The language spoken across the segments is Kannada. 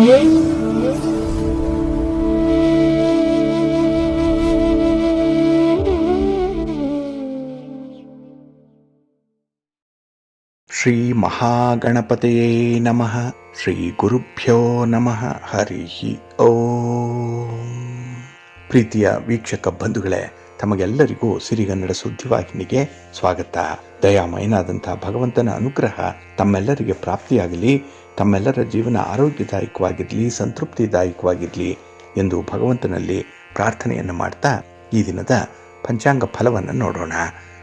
ಶ್ರೀ ಮಹಾಗಣಪತಯೇ ನಮಃ. ಶ್ರೀ ಗುರುಭ್ಯೋ ನಮಃ. ಹರಿ ಓಂ. ಪ್ರೀತಿಯ ವೀಕ್ಷಕ ಬಂಧುಗಳೇ, ತಮಗೆಲ್ಲರಿಗೂ ಸಿರಿಗನ್ನಡ ಸುದ್ದಿವಾಹಿನಿಗೆ ಸ್ವಾಗತ. ದಯಾಮಯನಾದಂಥ ಭಗವಂತನ ಅನುಗ್ರಹ ತಮ್ಮೆಲ್ಲರಿಗೆ ಪ್ರಾಪ್ತಿಯಾಗಲಿ, ತಮ್ಮೆಲ್ಲರ ಜೀವನ ಆರೋಗ್ಯದಾಯಕವಾಗಿರಲಿ, ಸಂತೃಪ್ತಿದಾಯಕವಾಗಿರಲಿ ಎಂದು ಭಗವಂತನಲ್ಲಿ ಪ್ರಾರ್ಥನೆಯನ್ನು ಮಾಡ್ತಾ ಈ ದಿನದ ಪಂಚಾಂಗ ಫಲವನ್ನು ನೋಡೋಣ.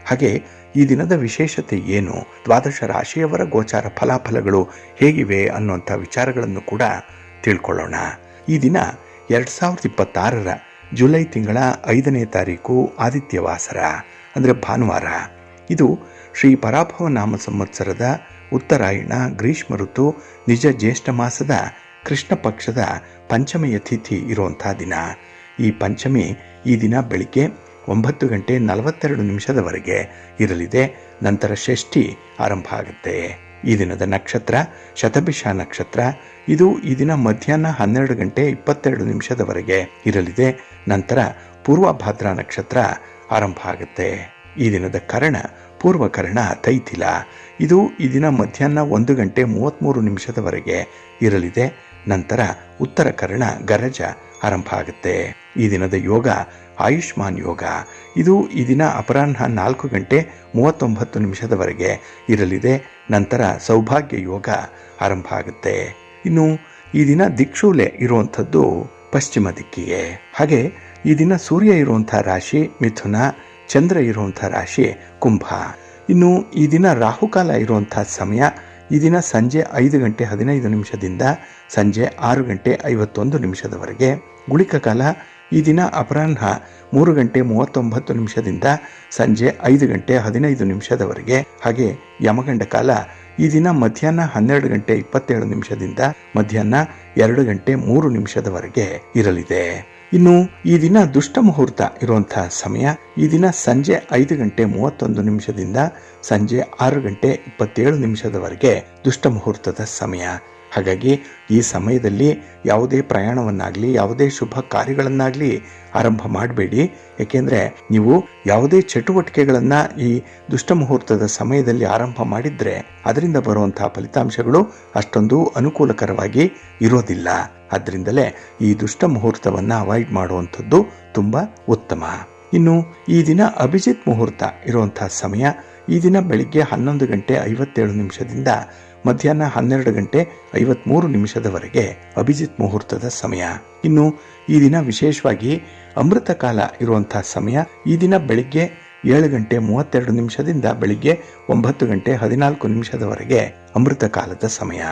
ಹಾಗೆ ಈ ದಿನದ ವಿಶೇಷತೆ ಏನು, ದ್ವಾದಶ ರಾಶಿಯವರ ಗೋಚಾರ ಫಲಾಫಲಗಳು ಹೇಗಿವೆ ಅನ್ನುವಂಥ ವಿಚಾರಗಳನ್ನು ಕೂಡ ತಿಳ್ಕೊಳ್ಳೋಣ. ಈ ದಿನ 2026 ಜುಲೈ ತಿಂಗಳ 5ನೇ ತಾರೀಕು ಆದಿತ್ಯವಾಸರ, ಅಂದರೆ ಭಾನುವಾರ. ಇದು ಶ್ರೀ ಪರಾಭವ ನಾಮ ಸಂವತ್ಸರದ ಉತ್ತರಾಯಣ ಗ್ರೀಷ್ಮ ಋತು ನಿಜ ಜ್ಯೇಷ್ಠ ಮಾಸದ ಕೃಷ್ಣ ಪಕ್ಷದ ಪಂಚಮಿಯ ತಿಥಿ ಇರುವಂಥ ದಿನ. ಈ ಪಂಚಮಿ ಈ ದಿನ ಬೆಳಿಗ್ಗೆ 9:42 ಇರಲಿದೆ. ನಂತರ ಷಷ್ಠಿ ಆರಂಭ ಆಗುತ್ತೆ. ಈ ದಿನದ ನಕ್ಷತ್ರ ಶತಭಿಷ ನಕ್ಷತ್ರ. ಇದು ಈ ದಿನ ಮಧ್ಯಾಹ್ನ 12:22 ಇರಲಿದೆ. ನಂತರ ಪೂರ್ವಭಾದ್ರ ನಕ್ಷತ್ರ ಆರಂಭ ಆಗುತ್ತೆ. ಈ ದಿನದ ಕರ್ಣ ಪೂರ್ವಕರ್ಣ ತೈತಿಲ. ಇದು ಈ ದಿನ ಮಧ್ಯಾಹ್ನ 1:33 ಇರಲಿದೆ. ನಂತರ ಉತ್ತರ ಕರ್ಣ ಗರಜ ಆರಂಭ ಆಗುತ್ತೆ. ಈ ದಿನದ ಯೋಗ ಆಯುಷ್ಮಾನ್ ಯೋಗ. ಇದು ಈ ದಿನ ಅಪರಾಹ್ನ 4:39 ಇರಲಿದೆ. ನಂತರ ಸೌಭಾಗ್ಯ ಯೋಗ ಆರಂಭ ಆಗುತ್ತೆ. ಇನ್ನು ಈ ದಿನ ದಿಕ್ಷೂಲೆ ಇರುವಂಥದ್ದು ಪಶ್ಚಿಮ ದಿಕ್ಕಿಗೆ. ಹಾಗೆ ಈ ದಿನ ಸೂರ್ಯ ಇರುವಂಥ ರಾಶಿ ಮಿಥುನ, ಚಂದ್ರ ಇರುವಂಥ ರಾಶಿ ಕುಂಭ. ಇನ್ನು ಈ ದಿನ ರಾಹುಕಾಲ ಇರುವಂಥ ಸಮಯ ಈ ದಿನ ಸಂಜೆ 5:15 ಸಂಜೆ 6:51 ಗುಳಿಕ ಕಾಲ ಈ ದಿನ ಅಪರಾಹ್ನ 3:39 ಸಂಜೆ 5:15 ಹಾಗೆ ಯಮಗಂಡ ಕಾಲ ಈ ದಿನ ಮಧ್ಯಾಹ್ನ 12:27 ಮಧ್ಯಾಹ್ನ 2:03 ಇರಲಿದೆ. ಇನ್ನು ಈ ದಿನ ದುಷ್ಟ ಮುಹೂರ್ತ ಇರುವಂತಹ ಸಮಯ ಈ ದಿನ ಸಂಜೆ 5:31 ಸಂಜೆ 6:27 ದುಷ್ಟ ಮುಹೂರ್ತದ ಸಮಯ. ಹಾಗಾಗಿ ಈ ಸಮಯದಲ್ಲಿ ಯಾವುದೇ ಪ್ರಯಾಣವನ್ನಾಗಲಿ ಯಾವುದೇ ಶುಭ ಕಾರ್ಯಗಳನ್ನಾಗಲಿ ಆರಂಭ ಮಾಡಬೇಡಿ. ಏಕೆಂದರೆ ನೀವು ಯಾವುದೇ ಚಟುವಟಿಕೆಗಳನ್ನು ಈ ದುಷ್ಟ ಮುಹೂರ್ತದ ಸಮಯದಲ್ಲಿ ಆರಂಭ ಮಾಡಿದರೆ ಅದರಿಂದ ಬರುವಂತಹ ಫಲಿತಾಂಶಗಳು ಅಷ್ಟೊಂದು ಅನುಕೂಲಕರವಾಗಿ ಇರೋದಿಲ್ಲ. ಆದ್ದರಿಂದಲೇ ಈ ದುಷ್ಟ ಮುಹೂರ್ತವನ್ನು ಅವಾಯ್ಡ್ ಮಾಡುವಂಥದ್ದು ತುಂಬ ಉತ್ತಮ. ಇನ್ನು ಈ ದಿನ ಅಭಿಜಿತ್ ಮುಹೂರ್ತ ಇರುವಂತಹ ಸಮಯ ಈ ದಿನ ಬೆಳಿಗ್ಗೆ 11:57 ಮಧ್ಯಾಹ್ನ 12:53 ಅಭಿಜಿತ್ ಮುಹೂರ್ತದ ಸಮಯ. ಇನ್ನು ಈ ದಿನ ವಿಶೇಷವಾಗಿ ಅಮೃತ ಕಾಲ ಇರುವಂತಹ ಸಮಯ ಈ ದಿನ ಬೆಳಿಗ್ಗೆ 7:32 ಬೆಳಿಗ್ಗೆ 9:14 ಅಮೃತ ಕಾಲದ ಸಮಯ.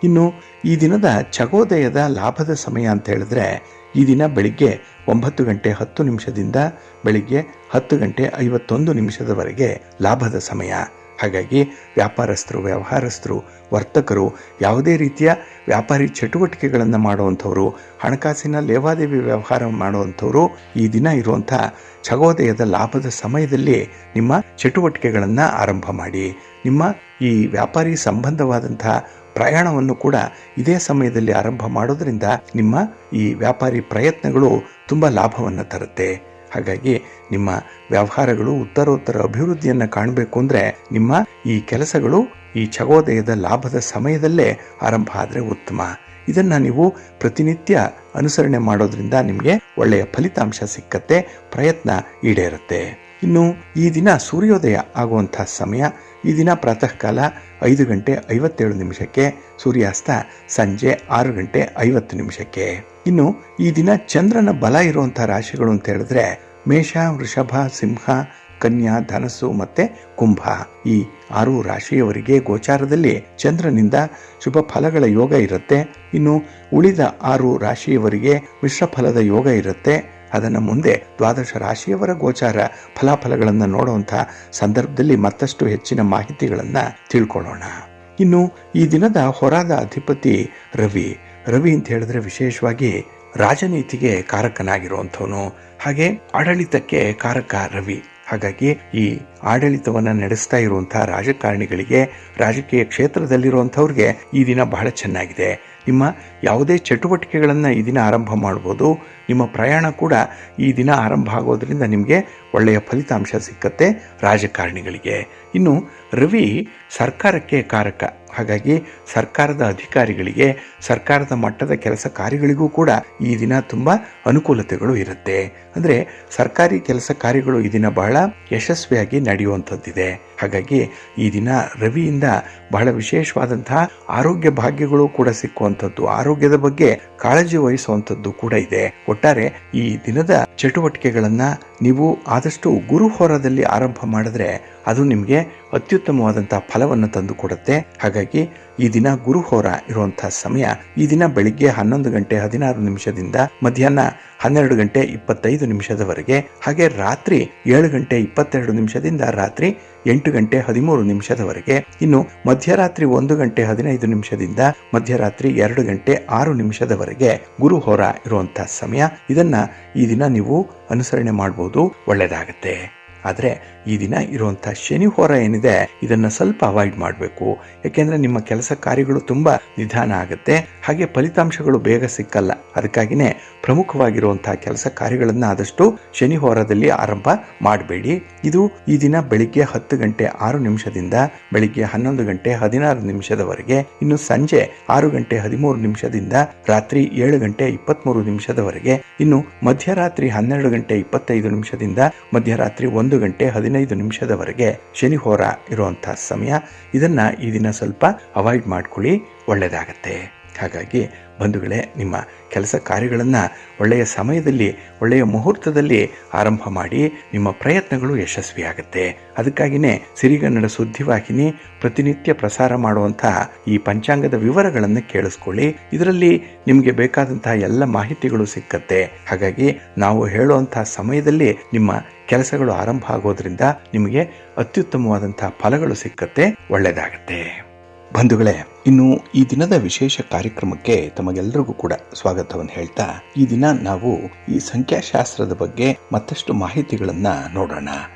ಇನ್ನು ಈ ದಿನದ ಚಗೋದಯದ ಲಾಭದ ಸಮಯ ಅಂತ ಹೇಳಿದ್ರೆ ಈ ದಿನ ಬೆಳಿಗ್ಗೆ 9:10 ಬೆಳಿಗ್ಗೆ 10:51 ಲಾಭದ ಸಮಯ. ಹಾಗಾಗಿ ವ್ಯಾಪಾರಸ್ಥರು, ವ್ಯವಹಾರಸ್ಥರು, ವರ್ತಕರು, ಯಾವುದೇ ರೀತಿಯ ವ್ಯಾಪಾರಿ ಚಟುವಟಿಕೆಗಳನ್ನು ಮಾಡುವಂಥವರು, ಹಣಕಾಸಿನ ಲೇವಾದೇವಿ ವ್ಯವಹಾರ ಮಾಡುವಂಥವರು ಈ ದಿನ ಇರುವಂಥ ಚಗೋದಯದ ಲಾಭದ ಸಮಯದಲ್ಲಿ ನಿಮ್ಮ ಚಟುವಟಿಕೆಗಳನ್ನು ಆರಂಭ ಮಾಡಿ. ನಿಮ್ಮ ಈ ವ್ಯಾಪಾರಿ ಸಂಬಂಧವಾದಂಥ ಪ್ರಯಾಣವನ್ನು ಕೂಡ ಇದೇ ಸಮಯದಲ್ಲಿ ಆರಂಭ ಮಾಡೋದ್ರಿಂದ ನಿಮ್ಮ ಈ ವ್ಯಾಪಾರಿ ಪ್ರಯತ್ನಗಳು ತುಂಬ ಲಾಭವನ್ನು ತರುತ್ತೆ. ಹಾಗಾಗಿ ನಿಮ್ಮ ವ್ಯವಹಾರಗಳು ಉತ್ತರೋತ್ತರ ಅಭಿವೃದ್ಧಿಯನ್ನು ಕಾಣಬೇಕು ಅಂದರೆ ನಿಮ್ಮ ಈ ಕೆಲಸಗಳು ಈ ಚಗೋದಯದ ಲಾಭದ ಸಮಯದಲ್ಲೇ ಆರಂಭ ಆದರೆ ಉತ್ತಮ. ಇದನ್ನು ನೀವು ಪ್ರತಿನಿತ್ಯ ಅನುಸರಣೆ ಮಾಡೋದ್ರಿಂದ ನಿಮಗೆ ಒಳ್ಳೆಯ ಫಲಿತಾಂಶ ಸಿಕ್ಕತ್ತೆ, ಪ್ರಯತ್ನ ಈಡೇರುತ್ತೆ. ಇನ್ನು ಈ ದಿನ ಸೂರ್ಯೋದಯ ಆಗುವಂಥ ಸಮಯ ಈ ದಿನ ಪ್ರಾತಃ ಕಾಲ 5:57 ಸೂರ್ಯಾಸ್ತ ಸಂಜೆ 6:50. ಇನ್ನು ಈ ದಿನ ಚಂದ್ರನ ಬಲ ಇರುವಂಥ ರಾಶಿಗಳು ಅಂತ ಹೇಳಿದ್ರೆ ಮೇಷ, ವೃಷಭ, ಸಿಂಹ, ಕನ್ಯಾ, ಧನಸ್ಸು ಮತ್ತೆ ಕುಂಭ. ಈ 6 ರಾಶಿಯವರಿಗೆ ಗೋಚಾರದಲ್ಲಿ ಚಂದ್ರನಿಂದ ಶುಭ ಫಲಗಳ ಯೋಗ ಇರುತ್ತೆ. ಇನ್ನು ಉಳಿದ 6 ರಾಶಿಯವರಿಗೆ ಮಿಶ್ರ ಫಲದ ಯೋಗ ಇರುತ್ತೆ. ಅದನ್ನು ಮುಂದೆ ದ್ವಾದಶ ರಾಶಿಯವರ ಗೋಚಾರ ಫಲಾಫಲಗಳನ್ನು ನೋಡುವಂಥ ಸಂದರ್ಭದಲ್ಲಿ ಮತ್ತಷ್ಟು ಹೆಚ್ಚಿನ ಮಾಹಿತಿಗಳನ್ನು ತಿಳ್ಕೊಳ್ಳೋಣ. ಇನ್ನು ಈ ದಿನದ ಹೊರಾದ ಅಧಿಪತಿ ರವಿ. ರವಿ ಅಂತ ಹೇಳಿದ್ರೆ ವಿಶೇಷವಾಗಿ ರಾಜನೀತಿಗೆ ಕಾರಕನಾಗಿರುವಂಥವನು, ಹಾಗೆ ಆಡಳಿತಕ್ಕೆ ಕಾರಕ ರವಿ. ಹಾಗಾಗಿ ಈ ಆಡಳಿತವನ್ನು ನಡೆಸ್ತಾ ಇರುವಂತಹ ರಾಜಕಾರಣಿಗಳಿಗೆ, ರಾಜಕೀಯ ಕ್ಷೇತ್ರದಲ್ಲಿರುವಂಥವ್ರಿಗೆ ಈ ದಿನ ಬಹಳ ಚೆನ್ನಾಗಿದೆ. ನಿಮ್ಮ ಯಾವುದೇ ಚಟುವಟಿಕೆಗಳನ್ನು ಈ ದಿನ ಆರಂಭ ಮಾಡ್ಬೋದು. ನಿಮ್ಮ ಪ್ರಯಾಣ ಕೂಡ ಈ ದಿನ ಆರಂಭ ಆಗೋದ್ರಿಂದ ನಿಮಗೆ ಒಳ್ಳೆಯ ಫಲಿತಾಂಶ ಸಿಕ್ಕತ್ತೆ ರಾಜಕಾರಣಿಗಳಿಗೆ. ಇನ್ನು ರವಿ ಸರ್ಕಾರಕ್ಕೆ ಕಾರಕ, ಹಾಗಾಗಿ ಸರ್ಕಾರದ ಅಧಿಕಾರಿಗಳಿಗೆ, ಸರ್ಕಾರದ ಮಟ್ಟದ ಕೆಲಸ ಕಾರ್ಯಗಳಿಗೂ ಕೂಡ ಈ ದಿನ ತುಂಬ ಅನುಕೂಲತೆಗಳು ಇರುತ್ತೆ. ಅಂದರೆ ಸರ್ಕಾರಿ ಕೆಲಸ ಕಾರ್ಯಗಳು ಈ ದಿನ ಬಹಳ ಯಶಸ್ವಿಯಾಗಿ ನಡೆಯುವಂಥದ್ದಿದೆ. ಹಾಗಾಗಿ ಈ ದಿನ ರವಿಯಿಂದ ಬಹಳ ವಿಶೇಷವಾದಂತಹ ಆರೋಗ್ಯ ಭಾಗ್ಯಗಳು ಕೂಡ ಸಿಕ್ಕುವಂಥದ್ದು, ಆರೋಗ್ಯದ ಬಗ್ಗೆ ಕಾಳಜಿ ವಹಿಸುವಂಥದ್ದು ಕೂಡ ಇದೆ. ಒಟ್ಟಾರೆ ಈ ದಿನದ ಚಟುವಟಿಕೆಗಳನ್ನು ನೀವು ಆದಷ್ಟು ಗುರುಹೋರದಲ್ಲಿ ಆರಂಭ ಮಾಡಿದ್ರೆ ಅದು ನಿಮಗೆ ಅತ್ಯುತ್ತಮವಾದಂತಹ ಫಲವನ್ನು ತಂದು ಕೊಡುತ್ತೆ. ಹಾಗಾಗಿ ಈ ದಿನ ಗುರುಹೋರ ಇರುವಂತಹ ಸಮಯ ಈ ದಿನ ಬೆಳಿಗ್ಗೆ 11 ಗಂಟೆ 16 ನಿಮಿಷದಿಂದ ಮಧ್ಯಾಹ್ನ 12 ಗಂಟೆ 25 ನಿಮಿಷದವರೆಗೆ, ಹಾಗೆ ರಾತ್ರಿ 7 ಗಂಟೆ 22 ನಿಮಿಷದಿಂದ ರಾತ್ರಿ 8 ಗಂಟೆ 13 ನಿಮಿಷದವರೆಗೆ, ಇನ್ನು ಮಧ್ಯರಾತ್ರಿ 1 ಗಂಟೆ 15 ನಿಮಿಷದಿಂದ ಮಧ್ಯರಾತ್ರಿ 2 ಗಂಟೆ 6 ನಿಮಿಷದವರೆಗೆ ಗುರುಹೋರ ಇರುವಂತಹ ಸಮಯ. ಇದನ್ನ ಈ ದಿನ ನೀವು ಅನುಸರಣೆ ಮಾಡಬಹುದು, ಒಳ್ಳೆಯದಾಗತ್ತೆ. ಆದರೆ ಈ ದಿನ ಇರುವಂಥ ಶನಿ ಹೋರ ಏನಿದೆ ಇದನ್ನು ಸ್ವಲ್ಪ ಅವಾಯ್ಡ್ ಮಾಡಬೇಕು. ಯಾಕೆಂದರೆ ನಿಮ್ಮ ಕೆಲಸ ಕಾರ್ಯಗಳು ತುಂಬ ನಿಧಾನ ಆಗುತ್ತೆ, ಹಾಗೆ ಫಲಿತಾಂಶಗಳು ಬೇಗ ಸಿಕ್ಕಲ್ಲ. ಅದಕ್ಕಾಗಿಯೇ ಪ್ರಮುಖವಾಗಿರುವಂಥ ಕೆಲಸ ಕಾರ್ಯಗಳನ್ನು ಆದಷ್ಟು ಶನಿ ಹೋರದಲ್ಲಿ ಆರಂಭ ಮಾಡಬೇಡಿ. ಇದು ಈ ದಿನ ಬೆಳಿಗ್ಗೆ 10 ಗಂಟೆ 6 ನಿಮಿಷದಿಂದ ಬೆಳಿಗ್ಗೆ 11 ಗಂಟೆ 16 ನಿಮಿಷದವರೆಗೆ, ಇನ್ನು ಸಂಜೆ 6 ಗಂಟೆ 13 ನಿಮಿಷದಿಂದ ರಾತ್ರಿ 7 ಗಂಟೆ 23 ನಿಮಿಷದವರೆಗೆ, ಇನ್ನು ಮಧ್ಯರಾತ್ರಿ 12 ಗಂಟೆ 25 ನಿಮಿಷದಿಂದ ಮಧ್ಯರಾತ್ರಿ 1 ಗಂಟೆ 15 ನಿಮಿಷದವರೆಗೆ ಶನಿ ಹೋರ ಇರುವಂತಹ ಸಮಯ. ಇದನ್ನ ಈ ದಿನ ಸ್ವಲ್ಪ ಅವಾಯ್ಡ್ ಮಾಡ್ಕೊಳ್ಳಿ, ಒಳ್ಳೆಯದಾಗತ್ತೆ. ಹಾಗಾಗಿ ಬಂಧುಗಳೇ, ನಿಮ್ಮ ಕೆಲಸ ಕಾರ್ಯಗಳನ್ನು ಒಳ್ಳೆಯ ಸಮಯದಲ್ಲಿ ಒಳ್ಳೆಯ ಮುಹೂರ್ತದಲ್ಲಿ ಆರಂಭ ಮಾಡಿ, ನಿಮ್ಮ ಪ್ರಯತ್ನಗಳು ಯಶಸ್ವಿಯಾಗುತ್ತೆ. ಅದಕ್ಕಾಗಿಯೇ ಸಿರಿಗನ್ನಡ ಸುದ್ದಿವಾಹಿನಿ ಪ್ರತಿನಿತ್ಯ ಪ್ರಸಾರ ಮಾಡುವಂತಹ ಈ ಪಂಚಾಂಗದ ವಿವರಗಳನ್ನು ಕೇಳಿಸ್ಕೊಳ್ಳಿ. ಇದರಲ್ಲಿ ನಿಮಗೆ ಬೇಕಾದಂತಹ ಎಲ್ಲ ಮಾಹಿತಿಗಳು ಸಿಕ್ಕತ್ತೆ. ಹಾಗಾಗಿ ನಾವು ಹೇಳುವಂತಹ ಸಮಯದಲ್ಲಿ ನಿಮ್ಮ ಕೆಲಸಗಳು ಆರಂಭ ಆಗೋದ್ರಿಂದ ನಿಮಗೆ ಅತ್ಯುತ್ತಮವಾದಂತಹ ಫಲಗಳು ಸಿಕ್ಕತ್ತೆ, ಒಳ್ಳೆಯದಾಗತ್ತೆ. ಬಂಧುಗಳೇ, ಇನ್ನು ಈ ದಿನದ ವಿಶೇಷ ಕಾರ್ಯಕ್ರಮಕ್ಕೆ ತಮಗೆಲ್ಲರಿಗೂ ಕೂಡ ಸ್ವಾಗತವನ್ನು ಹೇಳ್ತಾ, ಈ ದಿನ ನಾವು ಈ ಸಂಖ್ಯಾಶಾಸ್ತ್ರದ ಬಗ್ಗೆ ಮತ್ತಷ್ಟು ಮಾಹಿತಿಗಳನ್ನ ನೋಡೋಣ.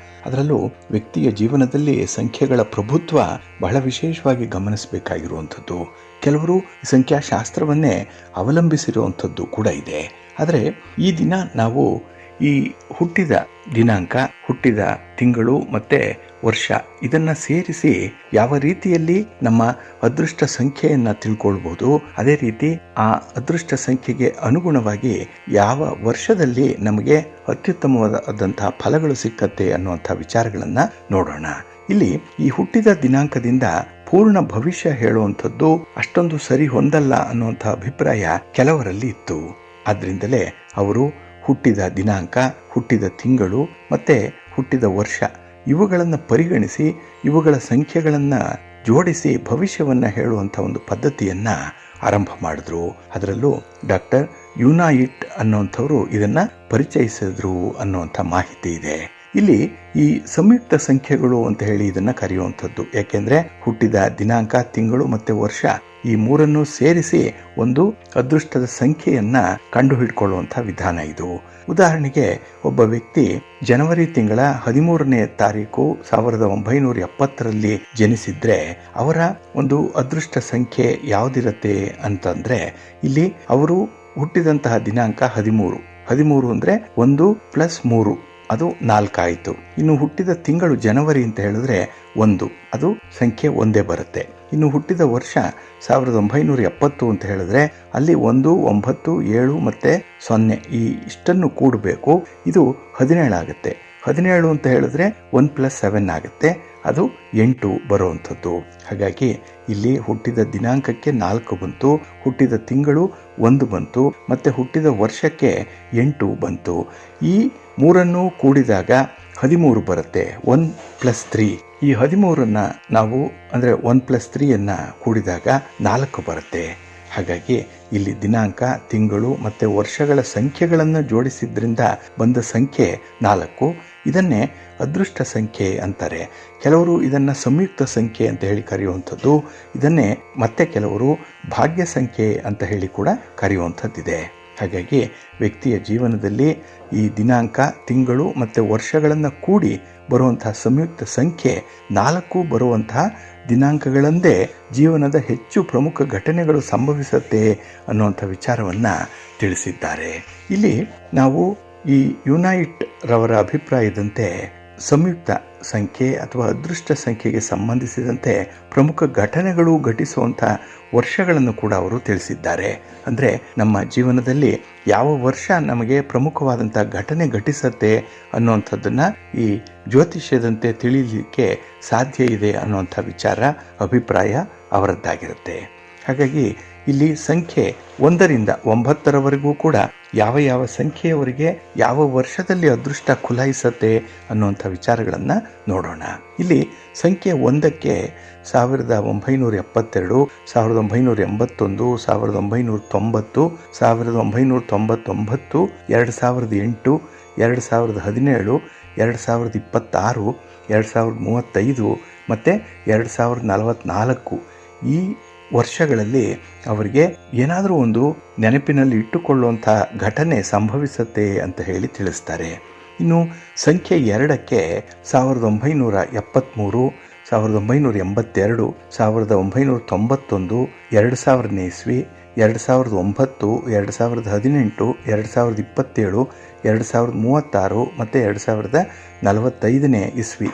ಅದರಲ್ಲೂ ವ್ಯಕ್ತಿಯ ಜೀವನದಲ್ಲಿ ಸಂಖ್ಯೆಗಳ ಪ್ರಭುತ್ವ ಬಹಳ ವಿಶೇಷವಾಗಿ ಗಮನಿಸಬೇಕಾಗಿರುವಂಥದ್ದು. ಕೆಲವರು ಸಂಖ್ಯಾಶಾಸ್ತ್ರವನ್ನೇ ಅವಲಂಬಿಸಿರುವಂಥದ್ದು ಕೂಡ ಇದೆ. ಆದರೆ ಈ ದಿನ ನಾವು ಈ ಹುಟ್ಟಿದ ದಿನಾಂಕ, ಹುಟ್ಟಿದ ತಿಂಗಳು ಮತ್ತೆ ವರ್ಷ ಇದನ್ನ ಸೇರಿಸಿ ಯಾವ ರೀತಿಯಲ್ಲಿ ನಮ್ಮ ಅದೃಷ್ಟ ಸಂಖ್ಯೆಯನ್ನ ತಿಳ್ಕೊಳ್ಬಹುದು, ಅದೇ ರೀತಿ ಆ ಅದೃಷ್ಟ ಸಂಖ್ಯೆಗೆ ಅನುಗುಣವಾಗಿ ಯಾವ ವರ್ಷದಲ್ಲಿ ನಮಗೆ ಅತ್ಯುತ್ತಮವಾದಂತಹ ಫಲಗಳು ಸಿಕ್ಕತ್ತೆ ಅನ್ನುವಂಥ ವಿಚಾರಗಳನ್ನ ನೋಡೋಣ. ಇಲ್ಲಿ ಈ ಹುಟ್ಟಿದ ದಿನಾಂಕದಿಂದ ಪೂರ್ಣ ಭವಿಷ್ಯ ಹೇಳುವಂಥದ್ದು ಅಷ್ಟೊಂದು ಸರಿ ಹೊಂದಲ್ಲ ಅನ್ನುವಂಥ ಅಭಿಪ್ರಾಯ ಕೆಲವರಲ್ಲಿ ಇತ್ತು. ಆದ್ರಿಂದಲೇ ಅವರು ಹುಟ್ಟಿದ ದಿನಾಂಕ, ಹುಟ್ಟಿದ ತಿಂಗಳು ಮತ್ತೆ ಹುಟ್ಟಿದ ವರ್ಷ ಇವುಗಳನ್ನು ಪರಿಗಣಿಸಿ ಇವುಗಳ ಸಂಖ್ಯೆಗಳನ್ನು ಜೋಡಿಸಿ ಭವಿಷ್ಯವನ್ನ ಹೇಳುವಂಥ ಒಂದು ಪದ್ಧತಿಯನ್ನ ಆರಂಭ ಮಾಡಿದ್ರು. ಅದರಲ್ಲೂ ಡಾಕ್ಟರ್ ಯುನಾಯಿಟ್ ಅನ್ನುವಂಥವ್ರು ಇದನ್ನ ಪರಿಚಯಿಸಿದ್ರು ಅನ್ನುವಂಥ ಮಾಹಿತಿ ಇದೆ. ಇಲ್ಲಿ ಈ ಸಂಯುಕ್ತ ಸಂಖ್ಯೆಗಳು ಅಂತ ಹೇಳಿ ಇದನ್ನ ಕರೆಯುವಂಥದ್ದು. ಯಾಕೆಂದ್ರೆ ಹುಟ್ಟಿದ ದಿನಾಂಕ, ತಿಂಗಳು ಮತ್ತೆ ವರ್ಷ ಈ ಮೂರನ್ನು ಸೇರಿಸಿ ಒಂದು ಅದೃಷ್ಟದ ಸಂಖ್ಯೆಯನ್ನ ಕಂಡು ಹಿಡ್ಕೊಳ್ಳುವಂಥ ವಿಧಾನ ಇದು. ಉದಾಹರಣೆಗೆ, ಒಬ್ಬ ವ್ಯಕ್ತಿ ಜನವರಿ ತಿಂಗಳ 13ನೇ ತಾರೀಕು 1970ರಲ್ಲಿ ಜನಿಸಿದ್ರೆ ಅವರ ಒಂದು ಅದೃಷ್ಟ ಸಂಖ್ಯೆ ಯಾವುದಿರುತ್ತೆ ಅಂತಂದ್ರೆ, ಇಲ್ಲಿ ಅವರು ಹುಟ್ಟಿದಂತಹ ದಿನಾಂಕ 13 ಅಂದ್ರೆ 1 + 3 ಅದು 4 ಆಯಿತು. ಇನ್ನು ಹುಟ್ಟಿದ ತಿಂಗಳು ಜನವರಿ ಅಂತ ಹೇಳಿದ್ರೆ 1, ಅದು ಸಂಖ್ಯೆ ಒಂದೇ ಬರುತ್ತೆ. ಇನ್ನು ಹುಟ್ಟಿದ ವರ್ಷ 1970 ಅಂತ ಹೇಳಿದ್ರೆ ಅಲ್ಲಿ 1, 9, 7 ಮತ್ತೆ 0 ಈ ಇಷ್ಟನ್ನು ಕೂಡಬೇಕು. ಇದು 17 ಆಗುತ್ತೆ. 17 ಅಂತ ಹೇಳಿದ್ರೆ 1 + 7 ಆಗುತ್ತೆ, ಅದು 8 ಬರುವಂಥದ್ದು. ಹಾಗಾಗಿ ಇಲ್ಲಿ ಹುಟ್ಟಿದ ದಿನಾಂಕಕ್ಕೆ 4 ಬಂತು, ಹುಟ್ಟಿದ ತಿಂಗಳು 1 ಬಂತು, ಮತ್ತೆ ಹುಟ್ಟಿದ ವರ್ಷಕ್ಕೆ 8 ಬಂತು. ಈ ಮೂರನ್ನು ಕೂಡಿದಾಗ 13 ಬರುತ್ತೆ. 1 + 3, ಈ 13ಅನ್ನ ನಾವು ಅಂದರೆ 1 + 3 ಕೂಡಿದಾಗ 4 ಬರುತ್ತೆ. ಹಾಗಾಗಿ ಇಲ್ಲಿ ದಿನಾಂಕ, ತಿಂಗಳು ಮತ್ತೆ ವರ್ಷಗಳ ಸಂಖ್ಯೆಗಳನ್ನು ಜೋಡಿಸಿದ್ರಿಂದ ಬಂದ ಸಂಖ್ಯೆ 4. ಇದನ್ನೇ ಅದೃಷ್ಟ ಸಂಖ್ಯೆ ಅಂತಾರೆ. ಕೆಲವರು ಇದನ್ನ ಸಂಯುಕ್ತ ಸಂಖ್ಯೆ ಅಂತ ಹೇಳಿ ಕರೆಯುವಂಥದ್ದು, ಇದನ್ನೇ ಮತ್ತೆ ಕೆಲವರು ಭಾಗ್ಯ ಸಂಖ್ಯೆ ಅಂತ ಹೇಳಿ ಕೂಡ ಕರೆಯುವಂಥದ್ದಿದೆ. ಹಾಗಾಗಿ ವ್ಯಕ್ತಿಯ ಜೀವನದಲ್ಲಿ ಈ ದಿನಾಂಕ, ತಿಂಗಳು ಮತ್ತು ವರ್ಷಗಳನ್ನು ಕೂಡಿ ಬರುವಂತಹ ಸಂಯುಕ್ತ ಸಂಖ್ಯೆ 4 ಬರುವಂತಹ ದಿನಾಂಕಗಳಂದೇ ಜೀವನದ ಹೆಚ್ಚು ಪ್ರಮುಖ ಘಟನೆಗಳು ಸಂಭವಿಸುತ್ತೆ ಅನ್ನುವಂಥ ವಿಚಾರವನ್ನು ತಿಳಿಸಿದ್ದಾರೆ. ಇಲ್ಲಿ ನಾವು ಈ ಯುನೈಟ್ ರವರ ಅಭಿಪ್ರಾಯದಂತೆ ಸಂಯುಕ್ತ ಸಂಖ್ಯೆ ಅಥವಾ ಅದೃಷ್ಟ ಸಂಖ್ಯೆಗೆ ಸಂಬಂಧಿಸಿದಂತೆ ಪ್ರಮುಖ ಘಟನೆಗಳು ಘಟಿಸುವಂಥ ವರ್ಷಗಳನ್ನು ಕೂಡ ಅವರು ತಿಳಿಸಿದ್ದಾರೆ. ಅಂದರೆ ನಮ್ಮ ಜೀವನದಲ್ಲಿ ಯಾವ ವರ್ಷ ನಮಗೆ ಪ್ರಮುಖವಾದಂಥ ಘಟನೆ ಘಟಿಸತ್ತೆ ಅನ್ನುವಂಥದ್ದನ್ನು ಈ ಜ್ಯೋತಿಷ್ಯದಂತೆ ತಿಳಿಯಲಿಕ್ಕೆ ಸಾಧ್ಯ ಇದೆ ಅನ್ನುವಂಥ ವಿಚಾರ ಅಭಿಪ್ರಾಯ ಅವರದ್ದಾಗಿರುತ್ತೆ. ಹಾಗಾಗಿ ಇಲ್ಲಿ ಸಂಖ್ಯೆ 1ರಿಂದ 9ರವರೆಗೂ ಕೂಡ ಯಾವ ಸಂಖ್ಯೆಯವರೆಗೆ ಯಾವ ವರ್ಷದಲ್ಲಿ ಅದೃಷ್ಟ ಖುಲಾಯಿಸತ್ತೆ ಅನ್ನುವಂಥ ವಿಚಾರಗಳನ್ನು ನೋಡೋಣ. ಇಲ್ಲಿ ಸಂಖ್ಯೆ 1ಕ್ಕೆ 1972, 1981, 1990, 1999, 2008, 2017, 2026, 2035 ಮತ್ತು 2044 ಈ ವರ್ಷಗಳಲ್ಲಿ ಅವರಿಗೆ ಏನಾದರೂ ಒಂದು ನೆನಪಿನಲ್ಲಿ ಇಟ್ಟುಕೊಳ್ಳುವಂಥ ಘಟನೆ ಸಂಭವಿಸುತ್ತೆ ಅಂತ ಹೇಳಿ ತಿಳಿಸ್ತಾರೆ. ಇನ್ನು ಸಂಖ್ಯೆ 2ಕ್ಕೆ 1973, 1982, 1991, 2000ನೇ ಇಸ್ವಿ, 2009, 2018, 2027, 2036 ಮತ್ತು 2045ನೇ ಇಸ್ವಿ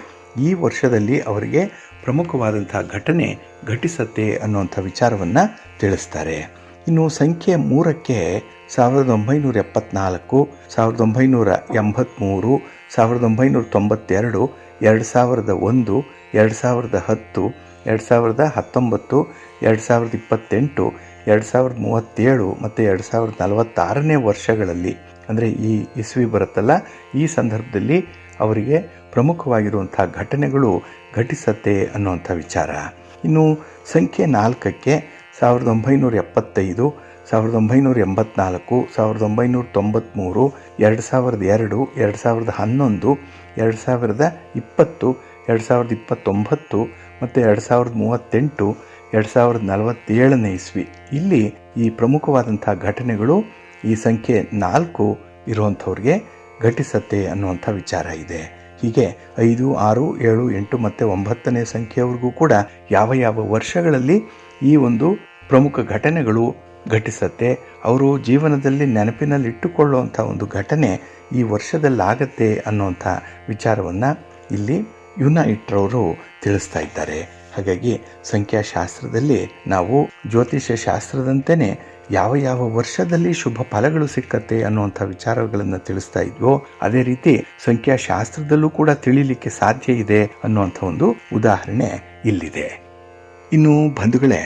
ಈ ವರ್ಷದಲ್ಲಿ ಅವರಿಗೆ ಪ್ರಮುಖವಾದಂಥ ಘಟನೆ ಘಟಿಸತ್ತೆ ಅನ್ನುವಂಥ ವಿಚಾರವನ್ನು ತಿಳಿಸ್ತಾರೆ. ಇನ್ನು ಸಂಖ್ಯೆ 3ಕ್ಕೆ 1974, 1983, 1992, 2001, 2010, 2019, 2028, 2037 ಮತ್ತು 2046ನೇ ವರ್ಷಗಳಲ್ಲಿ ಅಂದರೆ ಈ ಇಸ್ವಿ ಬರುತ್ತಲ್ಲ ಈ ಸಂದರ್ಭದಲ್ಲಿ ಅವರಿಗೆ ಪ್ರಮುಖವಾಗಿರುವಂಥ ಘಟನೆಗಳು ಘಟಿಸತ್ತೆ ಅನ್ನುವಂಥ ವಿಚಾರ. ಇನ್ನು ಸಂಖ್ಯೆ 4ಕ್ಕೆ 1975, 1984, 1993, 2002, 2011, 2020, 2029 ಮತ್ತು 2038, 2047ನೇ ಇಸ್ವಿ ಇಲ್ಲಿ ಈ ಪ್ರಮುಖವಾದಂಥ ಘಟನೆಗಳು ಈ ಸಂಖ್ಯೆ 4 ಇರುವಂಥವ್ರಿಗೆ ಘಟಿಸತ್ತೆ ಅನ್ನುವಂಥ ವಿಚಾರ ಇದೆ. ಹೀಗೆ 5, 6, 7, 8 ಮತ್ತು 9ನೇ ಸಂಖ್ಯೆಯವರೆಗೂ ಕೂಡ ಯಾವ ವರ್ಷಗಳಲ್ಲಿ ಈ ಒಂದು ಪ್ರಮುಖ ಘಟನೆಗಳು ಘಟಿಸತ್ತೆ, ಅವರು ಜೀವನದಲ್ಲಿ ನೆನಪಿನಲ್ಲಿಟ್ಟುಕೊಳ್ಳುವಂಥ ಒಂದು ಘಟನೆ ಈ ವರ್ಷದಲ್ಲಾಗತ್ತೆ ಅನ್ನುವಂಥ ವಿಚಾರವನ್ನು ಇಲ್ಲಿ ಯುನೈಟ್ರವರು ತಿಳಿಸ್ತಾ ಇದ್ದಾರೆ. ಹಾಗಾಗಿ ಸಂಖ್ಯಾಶಾಸ್ತ್ರದಲ್ಲಿ ನಾವು ಜ್ಯೋತಿಷ್ಯ ಶಾಸ್ತ್ರದಂತೆಯೇ ಯಾವ ವರ್ಷದಲ್ಲಿ ಶುಭ ಫಲಗಳು ಸಿಕ್ಕತ್ತೆ ಅನ್ನುವಂಥ ವಿಚಾರಗಳನ್ನು ತಿಳಿಸ್ತಾ ಇದ್ವೋ ಅದೇ ರೀತಿ ಸಂಖ್ಯಾಶಾಸ್ತ್ರದಲ್ಲೂ ಕೂಡ ತಿಳಿಲಿಕ್ಕೆ ಸಾಧ್ಯ ಇದೆ ಅನ್ನುವಂಥ ಒಂದು ಉದಾಹರಣೆ ಇಲ್ಲಿದೆ. ಇನ್ನು ಬಂಧುಗಳೇ,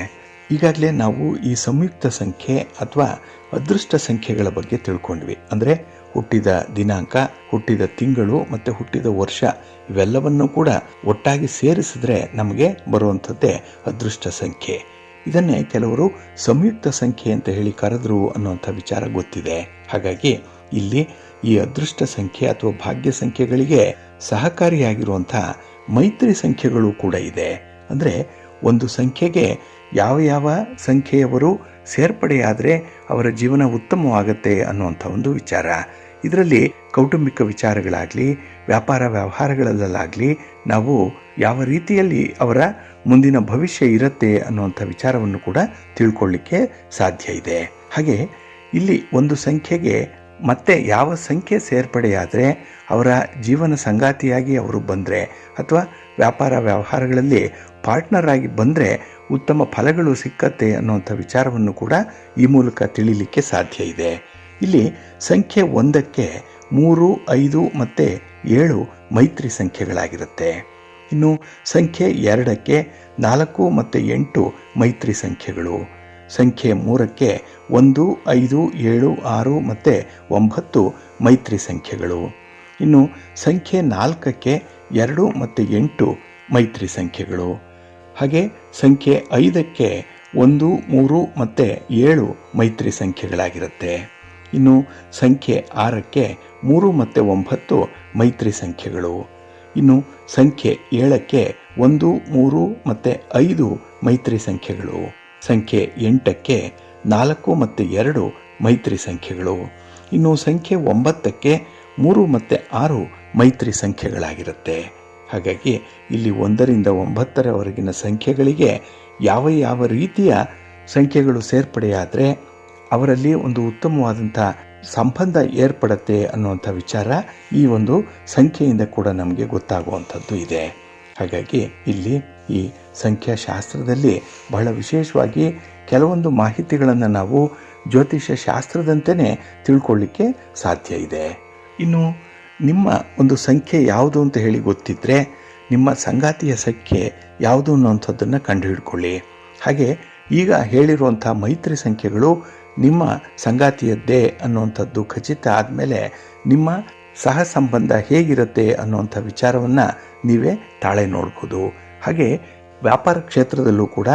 ಈಗಾಗಲೇ ನಾವು ಈ ಸಂಯುಕ್ತ ಸಂಖ್ಯೆ ಅಥವಾ ಅದೃಷ್ಟ ಸಂಖ್ಯೆಗಳ ಬಗ್ಗೆ ತಿಳ್ಕೊಂಡ್ವಿ. ಅಂದರೆ ಹುಟ್ಟಿದ ದಿನಾಂಕ, ಹುಟ್ಟಿದ ತಿಂಗಳು ಮತ್ತು ಹುಟ್ಟಿದ ವರ್ಷ ಇವೆಲ್ಲವನ್ನೂ ಕೂಡ ಒಟ್ಟಾಗಿ ಸೇರಿಸಿದ್ರೆ ನಮಗೆ ಬರುವಂಥದ್ದೇ ಅದೃಷ್ಟ ಸಂಖ್ಯೆ. ಇದನ್ನೇ ಕೆಲವರು ಸಂಯುಕ್ತ ಸಂಖ್ಯೆ ಅಂತ ಹೇಳಿ ಕರೆದ್ರು ಅನ್ನುವಂಥ ವಿಚಾರ ಗೊತ್ತಿದೆ. ಹಾಗಾಗಿ ಇಲ್ಲಿ ಈ ಅದೃಷ್ಟ ಸಂಖ್ಯೆ ಅಥವಾ ಭಾಗ್ಯ ಸಂಖ್ಯೆಗಳಿಗೆ ಸಹಕಾರಿಯಾಗಿರುವಂಥ ಮೈತ್ರಿ ಸಂಖ್ಯೆಗಳು ಕೂಡ ಇದೆ. ಅಂದರೆ ಒಂದು ಸಂಖ್ಯೆಗೆ ಯಾವ ಸಂಖ್ಯೆಯವರು ಸೇರ್ಪಡೆಯಾದರೆ ಅವರ ಜೀವನ ಉತ್ತಮವಾಗತ್ತೆ ಅನ್ನುವಂಥ ಒಂದು ವಿಚಾರ. ಇದರಲ್ಲಿ ಕೌಟುಂಬಿಕ ವಿಚಾರಗಳಾಗಲಿ, ವ್ಯಾಪಾರ ವ್ಯವಹಾರಗಳಲ್ಲಾಗಲಿ ನಾವು ಯಾವ ರೀತಿಯಲ್ಲಿ ಅವರ ಮುಂದಿನ ಭವಿಷ್ಯ ಇರುತ್ತೆ ಅನ್ನುವಂಥ ವಿಚಾರವನ್ನು ಕೂಡ ತಿಳ್ಕೊಳ್ಳಿಕ್ಕೆ ಸಾಧ್ಯ ಇದೆ. ಹಾಗೆ ಇಲ್ಲಿ ಒಂದು ಸಂಖ್ಯೆಗೆ ಮತ್ತೆ ಯಾವ ಸಂಖ್ಯೆ ಸೇರ್ಪಡೆಯಾದರೆ ಅವರ ಜೀವನ ಸಂಗಾತಿಯಾಗಿ ಅವರು ಬಂದರೆ ಅಥವಾ ವ್ಯಾಪಾರ ವ್ಯವಹಾರಗಳಲ್ಲಿ ಪಾರ್ಟ್ನರ್ ಆಗಿ ಬಂದರೆ ಉತ್ತಮ ಫಲಗಳು ಸಿಕ್ಕತ್ತೆ ಅನ್ನುವಂಥ ವಿಚಾರವನ್ನು ಕೂಡ ಈ ಮೂಲಕ ತಿಳಿಲಿಕ್ಕೆ ಸಾಧ್ಯ ಇದೆ. ಇಲ್ಲಿ ಸಂಖ್ಯೆ 1ಕ್ಕೆ 3, 5 ಮತ್ತು 7 ಮೈತ್ರಿ ಸಂಖ್ಯೆಗಳಾಗಿರುತ್ತೆ. ಇನ್ನು ಸಂಖ್ಯೆ 2ಕ್ಕೆ 4 ಮತ್ತು 8 ಮೈತ್ರಿ ಸಂಖ್ಯೆಗಳು. ಸಂಖ್ಯೆ 3ಕ್ಕೆ 1, 5, 7, 6 ಮತ್ತು 9 ಮೈತ್ರಿ ಸಂಖ್ಯೆಗಳು. ಇನ್ನು ಸಂಖ್ಯೆ 4ಕ್ಕೆ 2 ಮತ್ತು 8 ಮೈತ್ರಿ ಸಂಖ್ಯೆಗಳು. ಹಾಗೆ ಸಂಖ್ಯೆ 5ಕ್ಕೆ 1, 3 ಮತ್ತು 7 ಮೈತ್ರಿ ಸಂಖ್ಯೆಗಳಾಗಿರುತ್ತೆ. ಇನ್ನು ಸಂಖ್ಯೆ 6ಕ್ಕೆ 3 ಮತ್ತು 9 ಮೈತ್ರಿ ಸಂಖ್ಯೆಗಳು. ಇನ್ನು ಸಂಖ್ಯೆ 7ಕ್ಕೆ 1, 3 ಮತ್ತು 5 ಮೈತ್ರಿ ಸಂಖ್ಯೆಗಳು. ಸಂಖ್ಯೆ 8ಕ್ಕೆ 4 ಮತ್ತು 2 ಮೈತ್ರಿ ಸಂಖ್ಯೆಗಳು. ಇನ್ನು ಸಂಖ್ಯೆ 9ಕ್ಕೆ 3 ಮತ್ತು 6 ಮೈತ್ರಿ ಸಂಖ್ಯೆಗಳಾಗಿರುತ್ತೆ. ಹಾಗಾಗಿ ಇಲ್ಲಿ 1ರಿಂದ 9ರವರೆಗಿನ ಸಂಖ್ಯೆಗಳಿಗೆ ಯಾವ ಯಾವ ರೀತಿಯ ಸಂಖ್ಯೆಗಳು ಸೇರ್ಪಡೆಯಾದರೆ ಅವರಲ್ಲಿ ಒಂದು ಉತ್ತಮವಾದಂಥ ಸಂಬಂಧ ಏರ್ಪಡುತ್ತೆ ಅನ್ನುವಂಥ ವಿಚಾರ ಈ ಒಂದು ಸಂಖ್ಯೆಯಿಂದ ಕೂಡ ನಮಗೆ ಗೊತ್ತಾಗುವಂಥದ್ದು ಇದೆ. ಹಾಗಾಗಿ ಇಲ್ಲಿ ಈ ಸಂಖ್ಯಾಶಾಸ್ತ್ರದಲ್ಲಿ ಬಹಳ ವಿಶೇಷವಾಗಿ ಕೆಲವೊಂದು ಮಾಹಿತಿಗಳನ್ನು ನಾವು ಜ್ಯೋತಿಷ್ಯ ಶಾಸ್ತ್ರದಂತೆಯೇ ತಿಳ್ಕೊಳ್ಳಿಕ್ಕೆ ಸಾಧ್ಯ ಇದೆ. ಇನ್ನು ನಿಮ್ಮ ಒಂದು ಸಂಖ್ಯೆ ಯಾವುದು ಅಂತ ಹೇಳಿ ಗೊತ್ತಿದ್ದರೆ ನಿಮ್ಮ ಸಂಗಾತಿಯ ಸಂಖ್ಯೆ ಯಾವುದು ಅನ್ನುವಂಥದ್ದನ್ನು ಕಂಡುಹಿಡ್ಕೊಳ್ಳಿ. ಹಾಗೆ ಈಗ ಹೇಳಿರುವಂಥ ಮೈತ್ರಿ ಸಂಖ್ಯೆಗಳು ನಿಮ್ಮ ಸಂಗಾತಿಯದ್ದೇ ಅನ್ನುವಂಥದ್ದು ಖಚಿತ ಆದಮೇಲೆ ನಿಮ್ಮ ಸಹ ಸಂಬಂಧ ಹೇಗಿರುತ್ತೆ ಅನ್ನುವಂಥ ವಿಚಾರವನ್ನು ನೀವೇ ತಾಳೆ ನೋಡ್ಬೋದು. ಹಾಗೆ ವ್ಯಾಪಾರ ಕ್ಷೇತ್ರದಲ್ಲೂ ಕೂಡ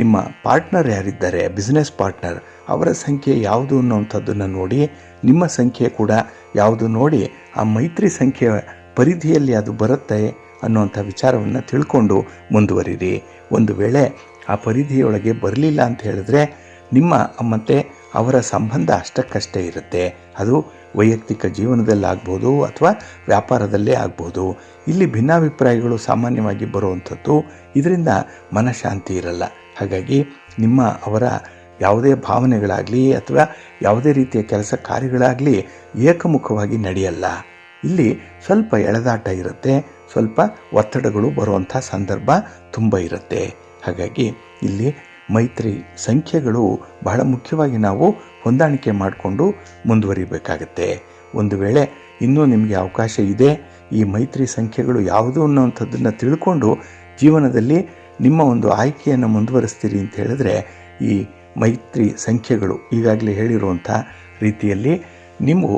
ನಿಮ್ಮ ಪಾರ್ಟ್ನರ್ ಯಾರಿದ್ದಾರೆ, ಬಿಸ್ನೆಸ್ ಪಾರ್ಟ್ನರ್, ಅವರ ಸಂಖ್ಯೆ ಯಾವುದು ಅನ್ನುವಂಥದ್ದನ್ನು ನೋಡಿ, ನಿಮ್ಮ ಸಂಖ್ಯೆ ಕೂಡ ಯಾವುದು ನೋಡಿ ಆ ಮೈತ್ರಿ ಸಂಖ್ಯೆಯ ಪರಿಧಿಯಲ್ಲಿ ಅದು ಬರುತ್ತೆ ಅನ್ನುವಂಥ ವಿಚಾರವನ್ನು ತಿಳ್ಕೊಂಡು ಮುಂದುವರಿರಿ. ಒಂದು ವೇಳೆ ಆ ಪರಿಧಿಯೊಳಗೆ ಬರಲಿಲ್ಲ ಅಂತ ಹೇಳಿದ್ರೆ ನಿಮ್ಮ ಮತ್ತು ಅವರ ಸಂಬಂಧ ಅಷ್ಟಕ್ಕಷ್ಟೇ ಇರುತ್ತೆ. ಅದು ವೈಯಕ್ತಿಕ ಜೀವನದಲ್ಲಾಗ್ಬೋದು ಅಥವಾ ವ್ಯಾಪಾರದಲ್ಲೇ ಆಗ್ಬೋದು. ಇಲ್ಲಿ ಭಿನ್ನಾಭಿಪ್ರಾಯಗಳು ಸಾಮಾನ್ಯವಾಗಿ ಬರುವಂಥದ್ದು. ಇದರಿಂದ ಮನಃಶಾಂತಿ ಇರಲ್ಲ. ಹಾಗಾಗಿ ನಿಮ್ಮ ಅವರ ಯಾವುದೇ ಭಾವನೆಗಳಾಗಲಿ ಅಥವಾ ಯಾವುದೇ ರೀತಿಯ ಕೆಲಸ ಕಾರ್ಯಗಳಾಗಲಿ ಏಕಮುಖವಾಗಿ ನಡೆಯಲ್ಲ. ಇಲ್ಲಿ ಸ್ವಲ್ಪ ಎಳೆದಾಟ ಇರುತ್ತೆ, ಸ್ವಲ್ಪ ಒತ್ತಡಗಳು ಬರುವಂಥ ಸಂದರ್ಭ ತುಂಬ ಇರುತ್ತೆ. ಹಾಗಾಗಿ ಇಲ್ಲಿ ಮೈತ್ರಿ ಸಂಖ್ಯೆಗಳು ಬಹಳ ಮುಖ್ಯವಾಗಿ ನಾವು ಹೊಂದಾಣಿಕೆ ಮಾಡಿಕೊಂಡು ಮುಂದುವರಿಬೇಕಾಗತ್ತೆ. ಒಂದು ವೇಳೆ ಇನ್ನೂ ನಿಮಗೆ ಅವಕಾಶ ಇದೆ, ಈ ಮೈತ್ರಿ ಸಂಖ್ಯೆಗಳು ಯಾವುದು ಅನ್ನೋವಂಥದ್ದನ್ನು ತಿಳ್ಕೊಂಡು ಜೀವನದಲ್ಲಿ ನಿಮ್ಮ ಒಂದು ಆಯ್ಕೆಯನ್ನು ಮುಂದುವರಿಸ್ತೀರಿ ಅಂತ ಹೇಳಿದ್ರೆ ಈ ಮೈತ್ರಿ ಸಂಖ್ಯೆಗಳು ಈಗಾಗಲೇ ಹೇಳಿರುವಂಥ ರೀತಿಯಲ್ಲಿ ನೀವು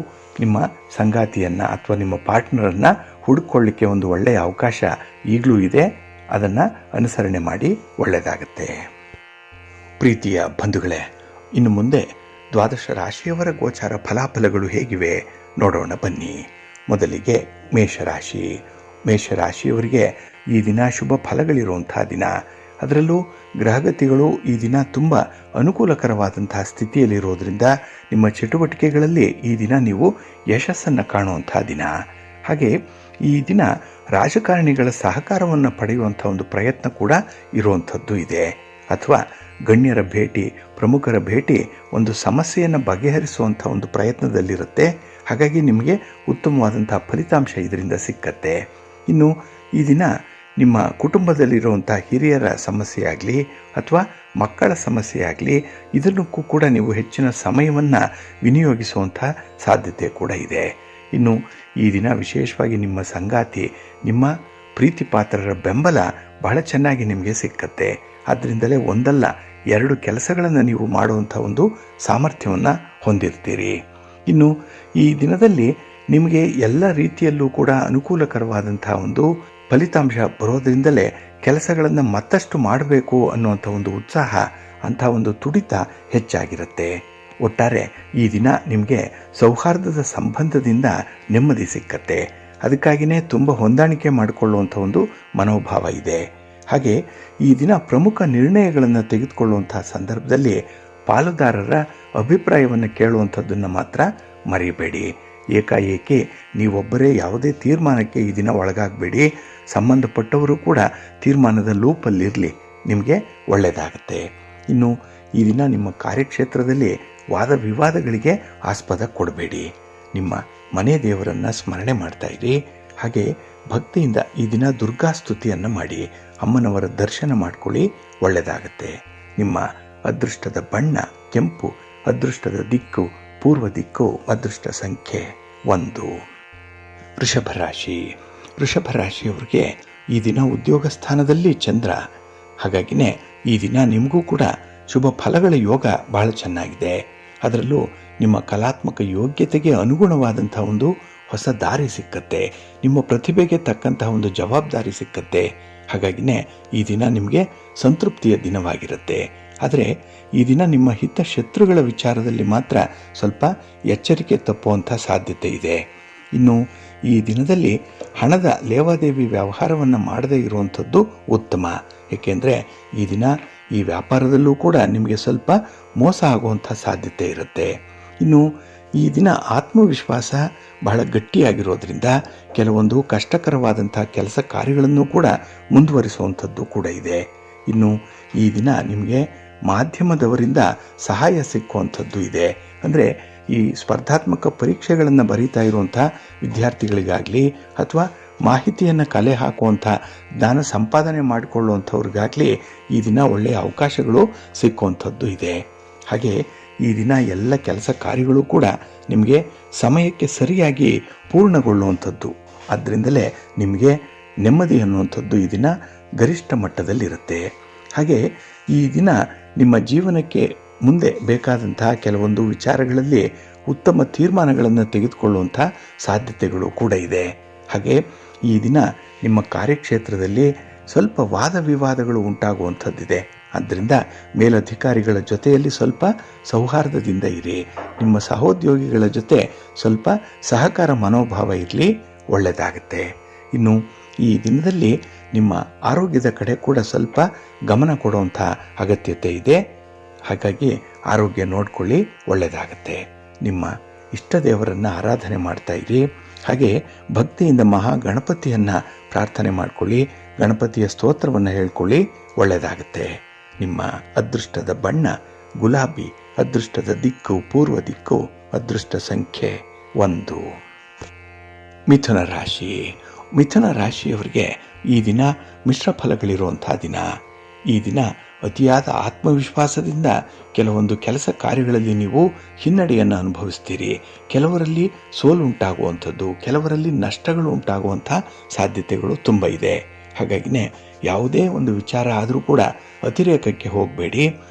ನಿಮ್ಮ ಸಂಗಾತಿಯನ್ನು ಅಥವಾ ನಿಮ್ಮ ಪಾರ್ಟ್ನರನ್ನು ಹುಡುಕೊಳ್ಳಿಕ್ಕೆ ಒಂದು ಒಳ್ಳೆಯ ಅವಕಾಶ ಈಗಲೂ ಇದೆ. ಅದನ್ನು ಅನುಸರಣೆ ಮಾಡಿ ಒಳ್ಳೆಯದಾಗತ್ತೆ. ಪ್ರೀತಿಯ ಬಂಧುಗಳೇ, ಇನ್ನು ಮುಂದೆ 12 ರಾಶಿಯವರ ಗೋಚಾರ ಫಲಾಫಲಗಳು ಹೇಗಿವೆ ನೋಡೋಣ ಬನ್ನಿ. ಮೊದಲಿಗೆ ಮೇಷರಾಶಿ. ಮೇಷರಾಶಿಯವರಿಗೆ ಈ ದಿನ ಶುಭ ಫಲಗಳಿರುವಂಥ ದಿನ. ಅದರಲ್ಲೂ ಗ್ರಹಗತಿಗಳು ಈ ದಿನ ತುಂಬ ಅನುಕೂಲಕರವಾದಂತಹ ಸ್ಥಿತಿಯಲ್ಲಿರೋದ್ರಿಂದ ನಿಮ್ಮ ಚಟುವಟಿಕೆಗಳಲ್ಲಿ ಈ ದಿನ ನೀವು ಯಶಸ್ಸನ್ನು ಕಾಣುವಂಥ ದಿನ. ಹಾಗೆ ಈ ದಿನ ರಾಜಕಾರಣಿಗಳ ಸಹಕಾರವನ್ನು ಪಡೆಯುವಂಥ ಒಂದು ಪ್ರಯತ್ನ ಕೂಡ ಇರುವಂಥದ್ದು ಇದೆ. ಅಥವಾ ಗಣ್ಯರ ಭೇಟಿ, ಪ್ರಮುಖರ ಭೇಟಿ ಒಂದು ಸಮಸ್ಯೆಯನ್ನು ಬಗೆಹರಿಸುವಂಥ ಒಂದು ಪ್ರಯತ್ನದಲ್ಲಿರುತ್ತೆ. ಹಾಗಾಗಿ ನಿಮಗೆ ಉತ್ತಮವಾದಂಥ ಫಲಿತಾಂಶ ಇದರಿಂದ ಸಿಕ್ಕತ್ತೆ. ಇನ್ನು ಈ ದಿನ ನಿಮ್ಮ ಕುಟುಂಬದಲ್ಲಿರುವಂಥ ಹಿರಿಯರ ಸಮಸ್ಯೆ ಆಗಲಿ ಅಥವಾ ಮಕ್ಕಳ ಸಮಸ್ಯೆ ಆಗಲಿ ಇದನ್ನಕ್ಕೂ ಕೂಡ ನೀವು ಹೆಚ್ಚಿನ ಸಮಯವನ್ನು ವಿನಿಯೋಗಿಸುವಂಥ ಸಾಧ್ಯತೆ ಕೂಡ ಇದೆ. ಇನ್ನು ಈ ದಿನ ವಿಶೇಷವಾಗಿ ನಿಮ್ಮ ಸಂಗಾತಿ, ನಿಮ್ಮ ಪ್ರೀತಿ ಪಾತ್ರರ ಬೆಂಬಲ ಬಹಳ ಚೆನ್ನಾಗಿ ನಿಮಗೆ ಸಿಕ್ಕತ್ತೆ. ಆದ್ದರಿಂದಲೇ ಒಂದಲ್ಲ 2 ಕೆಲಸಗಳನ್ನು ನೀವು ಮಾಡುವಂಥ ಒಂದು ಸಾಮರ್ಥ್ಯವನ್ನು ಹೊಂದಿರ್ತೀರಿ. ಇನ್ನು ಈ ದಿನದಲ್ಲಿ ನಿಮಗೆ ಎಲ್ಲ ರೀತಿಯಲ್ಲೂ ಕೂಡ ಅನುಕೂಲಕರವಾದಂಥ ಒಂದು ಫಲಿತಾಂಶ ಬರೋದ್ರಿಂದಲೇ ಕೆಲಸಗಳನ್ನು ಮತ್ತಷ್ಟು ಮಾಡಬೇಕು ಅನ್ನುವಂಥ ಒಂದು ಉತ್ಸಾಹ, ಅಂಥ ಒಂದು ತುಡಿತ ಹೆಚ್ಚಾಗಿರುತ್ತೆ. ಒಟ್ಟಾರೆ ಈ ದಿನ ನಿಮಗೆ ಸೌಹಾರ್ದದ ಸಂಬಂಧದಿಂದ ನೆಮ್ಮದಿ ಸಿಕ್ಕತ್ತೆ. ಅದಕ್ಕಾಗಿಯೇ ತುಂಬ ಹೊಂದಾಣಿಕೆ ಮಾಡಿಕೊಳ್ಳುವಂಥ ಒಂದು ಮನೋಭಾವ ಇದೆ. ಹಾಗೆ ಈ ದಿನ ಪ್ರಮುಖ ನಿರ್ಣಯಗಳನ್ನು ತೆಗೆದುಕೊಳ್ಳುವಂಥ ಸಂದರ್ಭದಲ್ಲಿ ಪಾಲುದಾರರ ಅಭಿಪ್ರಾಯವನ್ನು ಕೇಳುವಂಥದ್ದನ್ನು ಮಾತ್ರ ಮರಿಬೇಡಿ. ಏಕಾಏಕಿ ನೀವೊಬ್ಬರೇ ಯಾವುದೇ ತೀರ್ಮಾನಕ್ಕೆ ಈ ದಿನ ಒಳಗಾಗಬೇಡಿ. ಸಂಬಂಧಪಟ್ಟವರು ಕೂಡ ತೀರ್ಮಾನದ ಲೂಪಲ್ಲಿರಲಿ, ನಿಮಗೆ ಒಳ್ಳೆಯದಾಗತ್ತೆ. ಇನ್ನು ಈ ದಿನ ನಿಮ್ಮ ಕಾರ್ಯಕ್ಷೇತ್ರದಲ್ಲಿ ವಾದ ವಿವಾದಗಳಿಗೆ ಆಸ್ಪದ ಕೊಡಬೇಡಿ. ನಿಮ್ಮ ಮನೆ ದೇವರನ್ನು ಸ್ಮರಣೆ ಮಾಡ್ತಾ ಇರಿ. ಹಾಗೆ ಭಕ್ತಿಯಿಂದ ಈ ದಿನ ದುರ್ಗಾ ಸ್ತುತಿಯನ್ನು ಮಾಡಿ ಅಮ್ಮನವರ ದರ್ಶನ ಮಾಡ್ಕೊಳ್ಳಿ, ಒಳ್ಳೆಯದಾಗತ್ತೆ. ನಿಮ್ಮ ಅದೃಷ್ಟದ ಬಣ್ಣ ಕೆಂಪು, ಅದೃಷ್ಟದ ದಿಕ್ಕು ಪೂರ್ವ ದಿಕ್ಕು, ಅದೃಷ್ಟ ಸಂಖ್ಯೆ 1. ವೃಷಭ ರಾಶಿ. ವೃಷಭ ರಾಶಿಯವರಿಗೆ ಈ ದಿನ ಉದ್ಯೋಗ ಸ್ಥಾನದಲ್ಲಿ ಚಂದ್ರ. ಹಾಗಾಗಿನೇ ಈ ದಿನ ನಿಮಗೂ ಕೂಡ ಶುಭ ಫಲಗಳ ಯೋಗ ಬಹಳ ಚೆನ್ನಾಗಿದೆ. ಅದರಲ್ಲೂ ನಿಮ್ಮ ಕಲಾತ್ಮಕ ಯೋಗ್ಯತೆಗೆ ಅನುಗುಣವಾದಂಥ ಒಂದು ಹೊಸ ದಾರಿ ಸಿಕ್ಕತ್ತೆ. ನಿಮ್ಮ ಪ್ರತಿಭೆಗೆ ತಕ್ಕಂತಹ ಒಂದು ಜವಾಬ್ದಾರಿ ಸಿಕ್ಕತ್ತೆ. ಹಾಗಾಗಿನೇ ಈ ದಿನ ನಿಮಗೆ ಸಂತೃಪ್ತಿಯ ದಿನವಾಗಿರುತ್ತೆ. ಆದರೆ ಈ ದಿನ ನಿಮ್ಮ ಹಿತಶತ್ರುಗಳ ವಿಚಾರದಲ್ಲಿ ಮಾತ್ರ ಸ್ವಲ್ಪ ಎಚ್ಚರಿಕೆ ತಪ್ಪುವಂಥ ಸಾಧ್ಯತೆ ಇದೆ. ಇನ್ನು ಈ ದಿನದಲ್ಲಿ ಹಣದ ಲೇವಾದೇವಿ ವ್ಯವಹಾರವನ್ನು ಮಾಡದೇ ಇರುವಂಥದ್ದು ಉತ್ತಮ. ಏಕೆಂದರೆ ಈ ದಿನ ಈ ವ್ಯಾಪಾರದಲ್ಲೂ ಕೂಡ ನಿಮಗೆ ಸ್ವಲ್ಪ ಮೋಸ ಆಗುವಂಥ ಸಾಧ್ಯತೆ ಇರುತ್ತೆ. ಇನ್ನು ಈ ದಿನ ಆತ್ಮವಿಶ್ವಾಸ ಬಹಳ ಗಟ್ಟಿಯಾಗಿರೋದ್ರಿಂದ ಕೆಲವೊಂದು ಕಷ್ಟಕರವಾದಂಥ ಕೆಲಸ ಕಾರ್ಯಗಳನ್ನು ಕೂಡ ಮುಂದುವರಿಸುವಂಥದ್ದು ಕೂಡ ಇದೆ. ಇನ್ನು ಈ ದಿನ ನಿಮಗೆ ಮಾಧ್ಯಮದವರಿಂದ ಸಹಾಯ ಸಿಕ್ಕುವಂಥದ್ದು ಇದೆ. ಅಂದರೆ ಈ ಸ್ಪರ್ಧಾತ್ಮಕ ಪರೀಕ್ಷೆಗಳನ್ನು ಬರೀತಾ ಇರುವಂಥ ವಿದ್ಯಾರ್ಥಿಗಳಿಗಾಗಲಿ ಅಥವಾ ಮಾಹಿತಿಯನ್ನು ಕಲೆ ಹಾಕುವಂಥ ಜ್ಞಾನ ಸಂಪಾದನೆ ಮಾಡಿಕೊಳ್ಳುವಂಥವ್ರಿಗಾಗಲಿ ಈ ದಿನ ಒಳ್ಳೆಯ ಅವಕಾಶಗಳು ಸಿಕ್ಕುವಂಥದ್ದು ಇದೆ. ಹಾಗೆ ಈ ದಿನ ಎಲ್ಲ ಕೆಲಸ ಕಾರ್ಯಗಳು ಕೂಡ ನಿಮಗೆ ಸಮಯಕ್ಕೆ ಸರಿಯಾಗಿ ಪೂರ್ಣಗೊಳ್ಳುವಂಥದ್ದು. ಅದರಿಂದಲೇ ನಿಮಗೆ ನೆಮ್ಮದಿ ಅನ್ನುವಂಥದ್ದು ಈ ದಿನ ಗರಿಷ್ಠ ಮಟ್ಟದಲ್ಲಿರುತ್ತೆ. ಹಾಗೆ ಈ ದಿನ ನಿಮ್ಮ ಜೀವನಕ್ಕೆ ಮುಂದೆ ಬೇಕಾದಂತಹ ಕೆಲವೊಂದು ವಿಚಾರಗಳಲ್ಲಿ ಉತ್ತಮ ತೀರ್ಮಾನಗಳನ್ನು ತೆಗೆದುಕೊಳ್ಳುವಂಥ ಸಾಧ್ಯತೆಗಳು ಕೂಡ ಇದೆ. ಹಾಗೆ ಈ ದಿನ ನಿಮ್ಮ ಕಾರ್ಯಕ್ಷೇತ್ರದಲ್ಲಿ ಸ್ವಲ್ಪ ವಾದ ವಿವಾದಗಳು ಉಂಟಾಗುವಂಥದ್ದಿದೆ. ಆದ್ದರಿಂದ ಮೇಲಧಿಕಾರಿಗಳ ಜೊತೆಯಲ್ಲಿ ಸ್ವಲ್ಪ ಸೌಹಾರ್ದದಿಂದ ಇರಿ. ನಿಮ್ಮ ಸಹೋದ್ಯೋಗಿಗಳ ಜೊತೆ ಸ್ವಲ್ಪ ಸಹಕಾರ ಮನೋಭಾವ ಇರಲಿ, ಒಳ್ಳೆಯದಾಗುತ್ತೆ. ಇನ್ನು ಈ ದಿನದಲ್ಲಿ ನಿಮ್ಮ ಆರೋಗ್ಯದ ಕಡೆ ಕೂಡ ಸ್ವಲ್ಪ ಗಮನ ಕೊಡುವಂಥ ಅಗತ್ಯತೆ ಇದೆ. ಹಾಗಾಗಿ ಆರೋಗ್ಯ ನೋಡಿಕೊಳ್ಳಿ, ಒಳ್ಳೆಯದಾಗುತ್ತೆ. ನಿಮ್ಮ ಇಷ್ಟ ದೇವರನ್ನು ಆರಾಧನೆ ಮಾಡ್ತಾ ಇರಿ. ಹಾಗೆ ಭಕ್ತಿಯಿಂದ ಮಹಾ ಗಣಪತಿಯನ್ನು ಪ್ರಾರ್ಥನೆ ಮಾಡಿಕೊಳ್ಳಿ, ಗಣಪತಿಯ ಸ್ತೋತ್ರವನ್ನು ಹೇಳ್ಕೊಳ್ಳಿ, ಒಳ್ಳೆಯದಾಗುತ್ತೆ. ನಿಮ್ಮ ಅದೃಷ್ಟದ ಬಣ್ಣ ಗುಲಾಬಿ, ಅದೃಷ್ಟದ ದಿಕ್ಕು ಪೂರ್ವ ದಿಕ್ಕು, ಅದೃಷ್ಟ ಸಂಖ್ಯೆ 1. ಮಿಥುನ ರಾಶಿ. ಮಿಥುನ ರಾಶಿಯವರಿಗೆ ಈ ದಿನ ಮಿಶ್ರ ಫಲಗಳಿರುವಂಥ ದಿನ. ಈ ದಿನ ಅತಿಯಾದ ಆತ್ಮವಿಶ್ವಾಸದಿಂದ ಕೆಲವೊಂದು ಕೆಲಸ ಕಾರ್ಯಗಳಲ್ಲಿ ನೀವು ಹಿನ್ನಡೆಯನ್ನು ಅನುಭವಿಸ್ತೀರಿ. ಕೆಲವರಲ್ಲಿ ಸೋಲು ಉಂಟಾಗುವಂಥದ್ದು, ಕೆಲವರಲ್ಲಿ ನಷ್ಟಗಳು ಉಂಟಾಗುವಂಥ ಸಾಧ್ಯತೆಗಳು ತುಂಬ ಇದೆ. ಹಾಗಾಗಿನೇ ಯಾವುದೇ ಒಂದು ವಿಚಾರ ಆದರೂ ಕೂಡ ಅತಿರೇಕಕ್ಕೆ ಹೋಗಬೇಡಿ.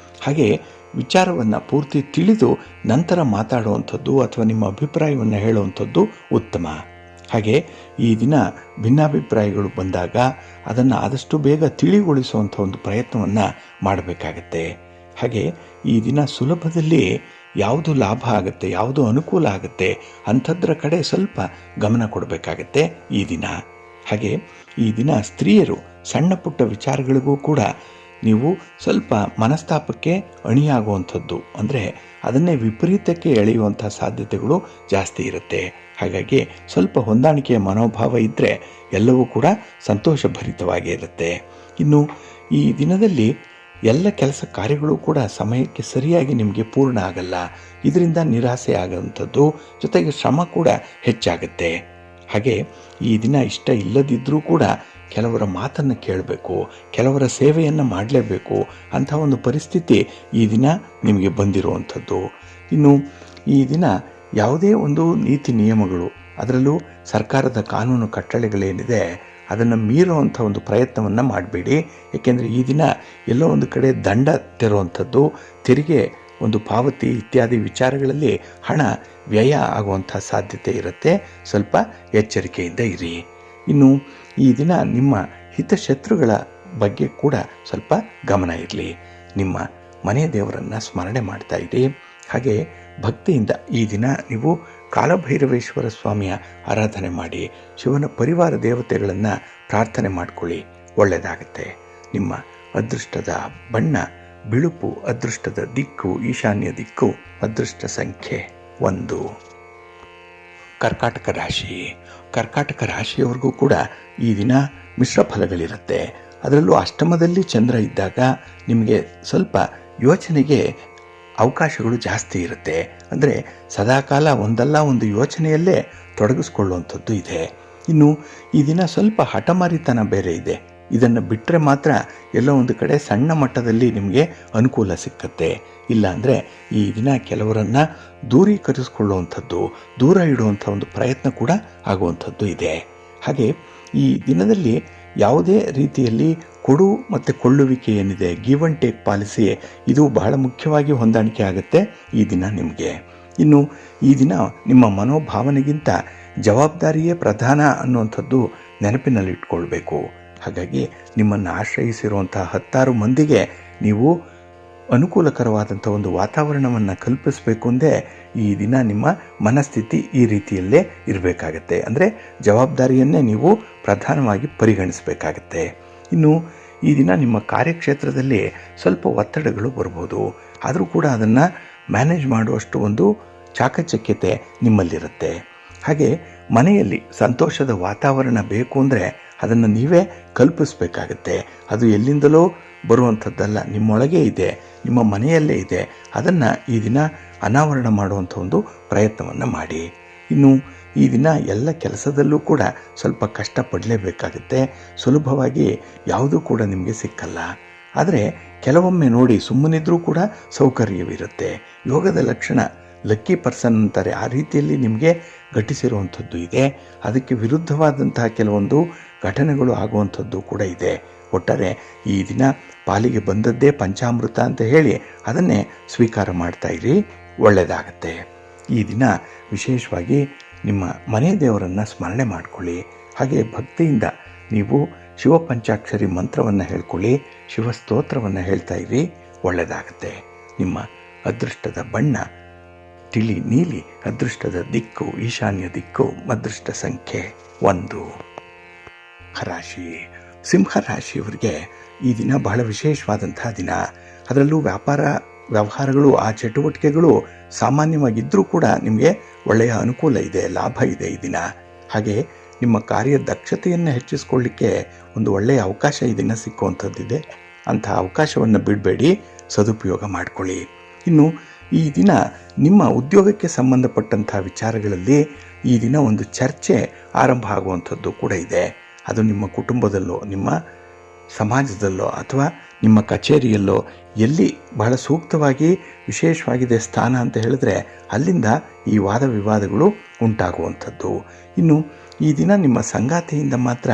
ಹಾಗೆ ವಿಚಾರವನ್ನು ಪೂರ್ತಿ ತಿಳಿದು ನಂತರ ಮಾತಾಡುವಂಥದ್ದು ಅಥವಾ ನಿಮ್ಮ ಅಭಿಪ್ರಾಯವನ್ನು ಹೇಳುವಂಥದ್ದು ಉತ್ತಮ. ಹಾಗೆ ಈ ದಿನ ಭಿನ್ನಾಭಿಪ್ರಾಯಗಳು ಬಂದಾಗ ಅದನ್ನು ಆದಷ್ಟು ಬೇಗ ತಿಳಿಗೊಳಿಸುವಂಥ ಒಂದು ಪ್ರಯತ್ನವನ್ನು ಮಾಡಬೇಕಾಗತ್ತೆ. ಹಾಗೆ ಈ ದಿನ ಸುಲಭದಲ್ಲಿ ಯಾವುದು ಲಾಭ ಆಗುತ್ತೆ, ಯಾವುದು ಅನುಕೂಲ ಆಗುತ್ತೆ ಅಂಥದ್ರ ಕಡೆ ಸ್ವಲ್ಪ ಗಮನ ಕೊಡಬೇಕಾಗತ್ತೆ ಈ ದಿನ. ಹಾಗೆ ಈ ದಿನ ಸ್ತ್ರೀಯರು ಸಣ್ಣ ಪುಟ್ಟ ವಿಚಾರಗಳಿಗೂ ಕೂಡ ನೀವು ಸ್ವಲ್ಪ ಮನಸ್ತಾಪಕ್ಕೆ ಅಣಿಯಾಗುವಂಥದ್ದು, ಅಂದರೆ ಅದನ್ನೇ ವಿಪರೀತಕ್ಕೆ ಎಳೆಯುವಂಥ ಸಾಧ್ಯತೆಗಳು ಜಾಸ್ತಿ ಇರುತ್ತೆ. ಹಾಗಾಗಿ ಸ್ವಲ್ಪ ಹೊಂದಾಣಿಕೆಯ ಮನೋಭಾವ ಇದ್ದರೆ ಎಲ್ಲವೂ ಕೂಡ ಸಂತೋಷಭರಿತವಾಗಿ ಇರುತ್ತೆ. ಇನ್ನು ಈ ದಿನದಲ್ಲಿ ಎಲ್ಲ ಕೆಲಸ ಕಾರ್ಯಗಳು ಕೂಡ ಸಮಯಕ್ಕೆ ಸರಿಯಾಗಿ ನಿಮಗೆ ಪೂರ್ಣ ಆಗಲ್ಲ. ಇದರಿಂದ ನಿರಾಸೆ ಆಗುವಂಥದ್ದು, ಜೊತೆಗೆ ಶ್ರಮ ಕೂಡ ಹೆಚ್ಚಾಗುತ್ತೆ. ಹಾಗೆ ಈ ದಿನ ಇಷ್ಟ ಇಲ್ಲದಿದ್ದರೂ ಕೂಡ ಕೆಲವರ ಮಾತನ್ನು ಕೇಳಬೇಕು, ಕೆಲವರ ಸೇವೆಯನ್ನು ಮಾಡಲೇಬೇಕು ಅಂಥ ಒಂದು ಪರಿಸ್ಥಿತಿ ಈ ದಿನ ನಿಮಗೆ ಬಂದಿರುವಂಥದ್ದು. ಇನ್ನು ಈ ದಿನ ಯಾವುದೇ ಒಂದು ನೀತಿ ನಿಯಮಗಳು, ಅದರಲ್ಲೂ ಸರ್ಕಾರದ ಕಾನೂನು ಕಟ್ಟಳೆಗಳೇನಿದೆ ಅದನ್ನು ಮೀರುವಂಥ ಒಂದು ಪ್ರಯತ್ನವನ್ನು ಮಾಡಬೇಡಿ. ಏಕೆಂದರೆ ಈ ದಿನ ಎಲ್ಲೋ ಒಂದು ಕಡೆ ದಂಡ ತೆರುವಂಥದ್ದು, ತೆರಿಗೆ ಒಂದು ಪಾವತಿ ಇತ್ಯಾದಿ ವಿಚಾರಗಳಲ್ಲಿ ಹಣ ವ್ಯಯ ಆಗುವಂಥ ಸಾಧ್ಯತೆ ಇರುತ್ತೆ. ಸ್ವಲ್ಪ ಎಚ್ಚರಿಕೆಯಿಂದ ಇರಿ. ಇನ್ನು ಈ ದಿನ ನಿಮ್ಮ ಹಿತಶತ್ರುಗಳ ಬಗ್ಗೆ ಕೂಡ ಸ್ವಲ್ಪ ಗಮನ ಇರಲಿ. ನಿಮ್ಮ ಮನೆಯ ದೇವರನ್ನು ಸ್ಮರಣೆ ಮಾಡ್ತಾ ಇರಿ. ಹಾಗೆ ಭಕ್ತಿಯಿಂದ ಈ ದಿನ ನೀವು ಕಾಲಭೈರವೇಶ್ವರ ಸ್ವಾಮಿಯ ಆರಾಧನೆ ಮಾಡಿ, ಶಿವನ ಪರಿವಾರ ದೇವತೆಗಳನ್ನು ಪ್ರಾರ್ಥನೆ ಮಾಡಿಕೊಳ್ಳಿ, ಒಳ್ಳೆಯದಾಗುತ್ತೆ. ನಿಮ್ಮ ಅದೃಷ್ಟದ ಬಣ್ಣ ಬಿಳುಪು, ಅದೃಷ್ಟದ ದಿಕ್ಕು ಈಶಾನ್ಯ ದಿಕ್ಕು, ಅದೃಷ್ಟ ಸಂಖ್ಯೆ 1. ಕರ್ಕಾಟಕ ರಾಶಿ. ಕರ್ಕಾಟಕ ರಾಶಿಯವರೆಗೂ ಕೂಡ ಈ ದಿನ ಮಿಶ್ರ ಫಲಗಳಿರುತ್ತೆ. ಅದರಲ್ಲೂ ಅಷ್ಟಮದಲ್ಲಿ ಚಂದ್ರ ಇದ್ದಾಗ ನಿಮಗೆ ಸ್ವಲ್ಪ ಯೋಚನೆಗೆ ಅವಕಾಶಗಳು ಜಾಸ್ತಿ ಇರುತ್ತೆ. ಅಂದರೆ ಸದಾಕಾಲ ಒಂದಲ್ಲ ಒಂದು ಯೋಚನೆಯಲ್ಲೇ ತೊಡಗಿಸ್ಕೊಳ್ಳುವಂಥದ್ದು ಇದೆ. ಇನ್ನು ಈ ದಿನ ಸ್ವಲ್ಪ ಹಠಮಾರಿತನ ಬೇರೆ ಇದೆ. ಇದನ್ನು ಬಿಟ್ಟರೆ ಮಾತ್ರ ಎಲ್ಲೋ ಒಂದು ಕಡೆ ಸಣ್ಣ ಮಟ್ಟದಲ್ಲಿ ನಿಮಗೆ ಅನುಕೂಲ ಸಿಕ್ಕತ್ತೆ. ಇಲ್ಲಾಂದರೆ ಈ ದಿನ ಕೆಲವರನ್ನು ದೂರೀಕರಿಸಿಕೊಳ್ಳುವಂಥದ್ದು, ದೂರ ಇಡುವಂಥ ಒಂದು ಪ್ರಯತ್ನ ಕೂಡ ಆಗುವಂಥದ್ದು ಇದೆ. ಹಾಗೆ ಈ ದಿನದಲ್ಲಿ ಯಾವುದೇ ರೀತಿಯಲ್ಲಿ ಕೊಡು ಮತ್ತು ಕೊಳ್ಳುವಿಕೆ ಏನಿದೆ, ಗಿವ್ ಆ್ಯಂಡ್ ಟೇಕ್ ಪಾಲಿಸಿ, ಇದು ಬಹಳ ಮುಖ್ಯವಾಗಿ ಹೊಂದಾಣಿಕೆ ಆಗುತ್ತೆ ಈ ದಿನ ನಿಮಗೆ. ಇನ್ನು ಈ ದಿನ ನಿಮ್ಮ ಮನೋಭಾವನೆಗಿಂತ ಜವಾಬ್ದಾರಿಯೇ ಪ್ರಧಾನ ಅನ್ನುವಂಥದ್ದು ನೆನಪಿನಲ್ಲಿಟ್ಕೊಳ್ಬೇಕು. ಹಾಗಾಗಿ ನಿಮ್ಮನ್ನು ಆಶ್ರಯಿಸಿರುವಂಥ 10 ಮಂದಿಗೆ ನೀವು ಅನುಕೂಲಕರವಾದಂಥ ಒಂದು ವಾತಾವರಣವನ್ನು ಕಲ್ಪಿಸಬೇಕು ಅಂದರೆ ಈ ದಿನ ನಿಮ್ಮ ಮನಸ್ಥಿತಿ ಈ ರೀತಿಯಲ್ಲೇ ಇರಬೇಕಾಗತ್ತೆ. ಅಂದರೆ ಜವಾಬ್ದಾರಿಯನ್ನೇ ನೀವು ಪ್ರಧಾನವಾಗಿ ಪರಿಗಣಿಸಬೇಕಾಗತ್ತೆ. ಇನ್ನು ಈ ದಿನ ನಿಮ್ಮ ಕಾರ್ಯಕ್ಷೇತ್ರದಲ್ಲಿ ಸ್ವಲ್ಪ ಒತ್ತಡಗಳು ಬರ್ಬೋದು. ಆದರೂ ಕೂಡ ಅದನ್ನು ಮ್ಯಾನೇಜ್ ಮಾಡುವಷ್ಟು ಒಂದು ಚಾಕಚಕ್ಯತೆ ನಿಮ್ಮಲ್ಲಿರುತ್ತೆ. ಹಾಗೆ ಮನೆಯಲ್ಲಿ ಸಂತೋಷದ ವಾತಾವರಣ ಬೇಕು ಅಂದರೆ ಅದನ್ನು ನೀವೇ ಕಲ್ಪಿಸ್ಬೇಕಾಗತ್ತೆ. ಅದು ಎಲ್ಲಿಂದಲೋ ಬರುವಂಥದ್ದಲ್ಲ, ನಿಮ್ಮೊಳಗೆ ಇದೆ, ನಿಮ್ಮ ಮನೆಯಲ್ಲೇ ಇದೆ. ಅದನ್ನು ಈ ದಿನ ಅನಾವರಣ ಮಾಡುವಂಥ ಒಂದು ಪ್ರಯತ್ನವನ್ನು ಮಾಡಿ. ಇನ್ನು ಈ ದಿನ ಎಲ್ಲ ಕೆಲಸದಲ್ಲೂ ಕೂಡ ಸ್ವಲ್ಪ ಕಷ್ಟಪಡಲೇಬೇಕಾಗುತ್ತೆ. ಸುಲಭವಾಗಿ ಯಾವುದೂ ಕೂಡ ನಿಮಗೆ ಸಿಕ್ಕಲ್ಲ. ಆದರೆ ಕೆಲವೊಮ್ಮೆ ನೋಡಿ, ಸುಮ್ಮನಿದ್ರೂ ಕೂಡ ಸೌಕರ್ಯವಿರುತ್ತೆ. ಯೋಗದ ಲಕ್ಷಣ ಲಕ್ಕಿ ಪರ್ಸನ್ ಅಂತಾರೆ, ಆ ರೀತಿಯಲ್ಲಿ ನಿಮಗೆ ಘಟಿಸಿರುವಂಥದ್ದು ಇದೆ. ಅದಕ್ಕೆ ವಿರುದ್ಧವಾದಂತಹ ಕೆಲವೊಂದು ಘಟನೆಗಳು ಆಗುವಂಥದ್ದು ಕೂಡ ಇದೆ. ಒಟ್ಟಾರೆ ಈ ದಿನ ಪಾಲಿಗೆ ಬಂದದ್ದೇ ಪಂಚಾಮೃತ ಅಂತ ಹೇಳಿ ಅದನ್ನೇ ಸ್ವೀಕಾರ ಮಾಡ್ತಾ ಇರಿ, ಒಳ್ಳೆಯದಾಗತ್ತೆ. ಈ ದಿನ ವಿಶೇಷವಾಗಿ ನಿಮ್ಮ ಮನೆ ದೇವರನ್ನು ಸ್ಮರಣೆ ಮಾಡಿಕೊಳ್ಳಿ. ಹಾಗೆ ಭಕ್ತಿಯಿಂದ ನೀವು ಶಿವಪಂಚಾಕ್ಷರಿ ಮಂತ್ರವನ್ನು ಹೇಳ್ಕೊಳ್ಳಿ, ಶಿವಸ್ತೋತ್ರವನ್ನು ಹೇಳ್ತಾ ಇರಿ, ಒಳ್ಳೆಯದಾಗತ್ತೆ. ನಿಮ್ಮ ಅದೃಷ್ಟದ ಬಣ್ಣ ತಿಳಿ ನೀಲಿ, ಅದೃಷ್ಟದ ದಿಕ್ಕು ಈಶಾನ್ಯ ದಿಕ್ಕು, ಅದೃಷ್ಟ ಸಂಖ್ಯೆ 1. ರಾಶಿ ಸಿಂಹರಾಶಿಯವರಿಗೆ ಈ ದಿನ ಬಹಳ ವಿಶೇಷವಾದಂತಹ ದಿನ. ಅದರಲ್ಲೂ ವ್ಯಾಪಾರ ವ್ಯವಹಾರಗಳು, ಆ ಚಟುವಟಿಕೆಗಳು ಸಾಮಾನ್ಯವಾಗಿದ್ದರೂ ಕೂಡ ನಿಮಗೆ ಒಳ್ಳೆಯ ಅನುಕೂಲ ಇದೆ, ಲಾಭ ಇದೆ ಈ ದಿನ. ಹಾಗೆ ನಿಮ್ಮ ಕಾರ್ಯ ದಕ್ಷತೆಯನ್ನು ಹೆಚ್ಚಿಸ್ಕೊಳ್ಳಿಕ್ಕೆ ಒಂದು ಒಳ್ಳೆಯ ಅವಕಾಶ ಈ ದಿನ ಸಿಕ್ಕುವಂಥದ್ದಿದೆ. ಅಂತಹ ಅವಕಾಶವನ್ನು ಬಿಡಬೇಡಿ, ಸದುಪಯೋಗ ಮಾಡಿಕೊಳ್ಳಿ. ಇನ್ನು ಈ ದಿನ ನಿಮ್ಮ ಉದ್ಯೋಗಕ್ಕೆ ಸಂಬಂಧಪಟ್ಟಂಥ ವಿಚಾರಗಳಲ್ಲಿ ಈ ದಿನ ಒಂದು ಚರ್ಚೆ ಆರಂಭ ಆಗುವಂಥದ್ದು ಕೂಡ ಇದೆ. ಅದು ನಿಮ್ಮ ಕುಟುಂಬದಲ್ಲೋ, ನಿಮ್ಮ ಸಮಾಜದಲ್ಲೋ ಅಥವಾ ನಿಮ್ಮ ಕಚೇರಿಯಲ್ಲೋ ಎಲ್ಲಿ ಬಹಳ ಸೂಕ್ತವಾಗಿ ವಿಶೇಷವಾಗಿದೆ ಸ್ಥಾನ ಅಂತ ಹೇಳಿದ್ರೆ ಅಲ್ಲಿಂದ ಈ ವಾದ ವಿವಾದಗಳು ಉಂಟಾಗುವಂಥದ್ದು. ಇನ್ನು ಈ ದಿನ ನಿಮ್ಮ ಸಂಗಾತಿಯಿಂದ ಮಾತ್ರ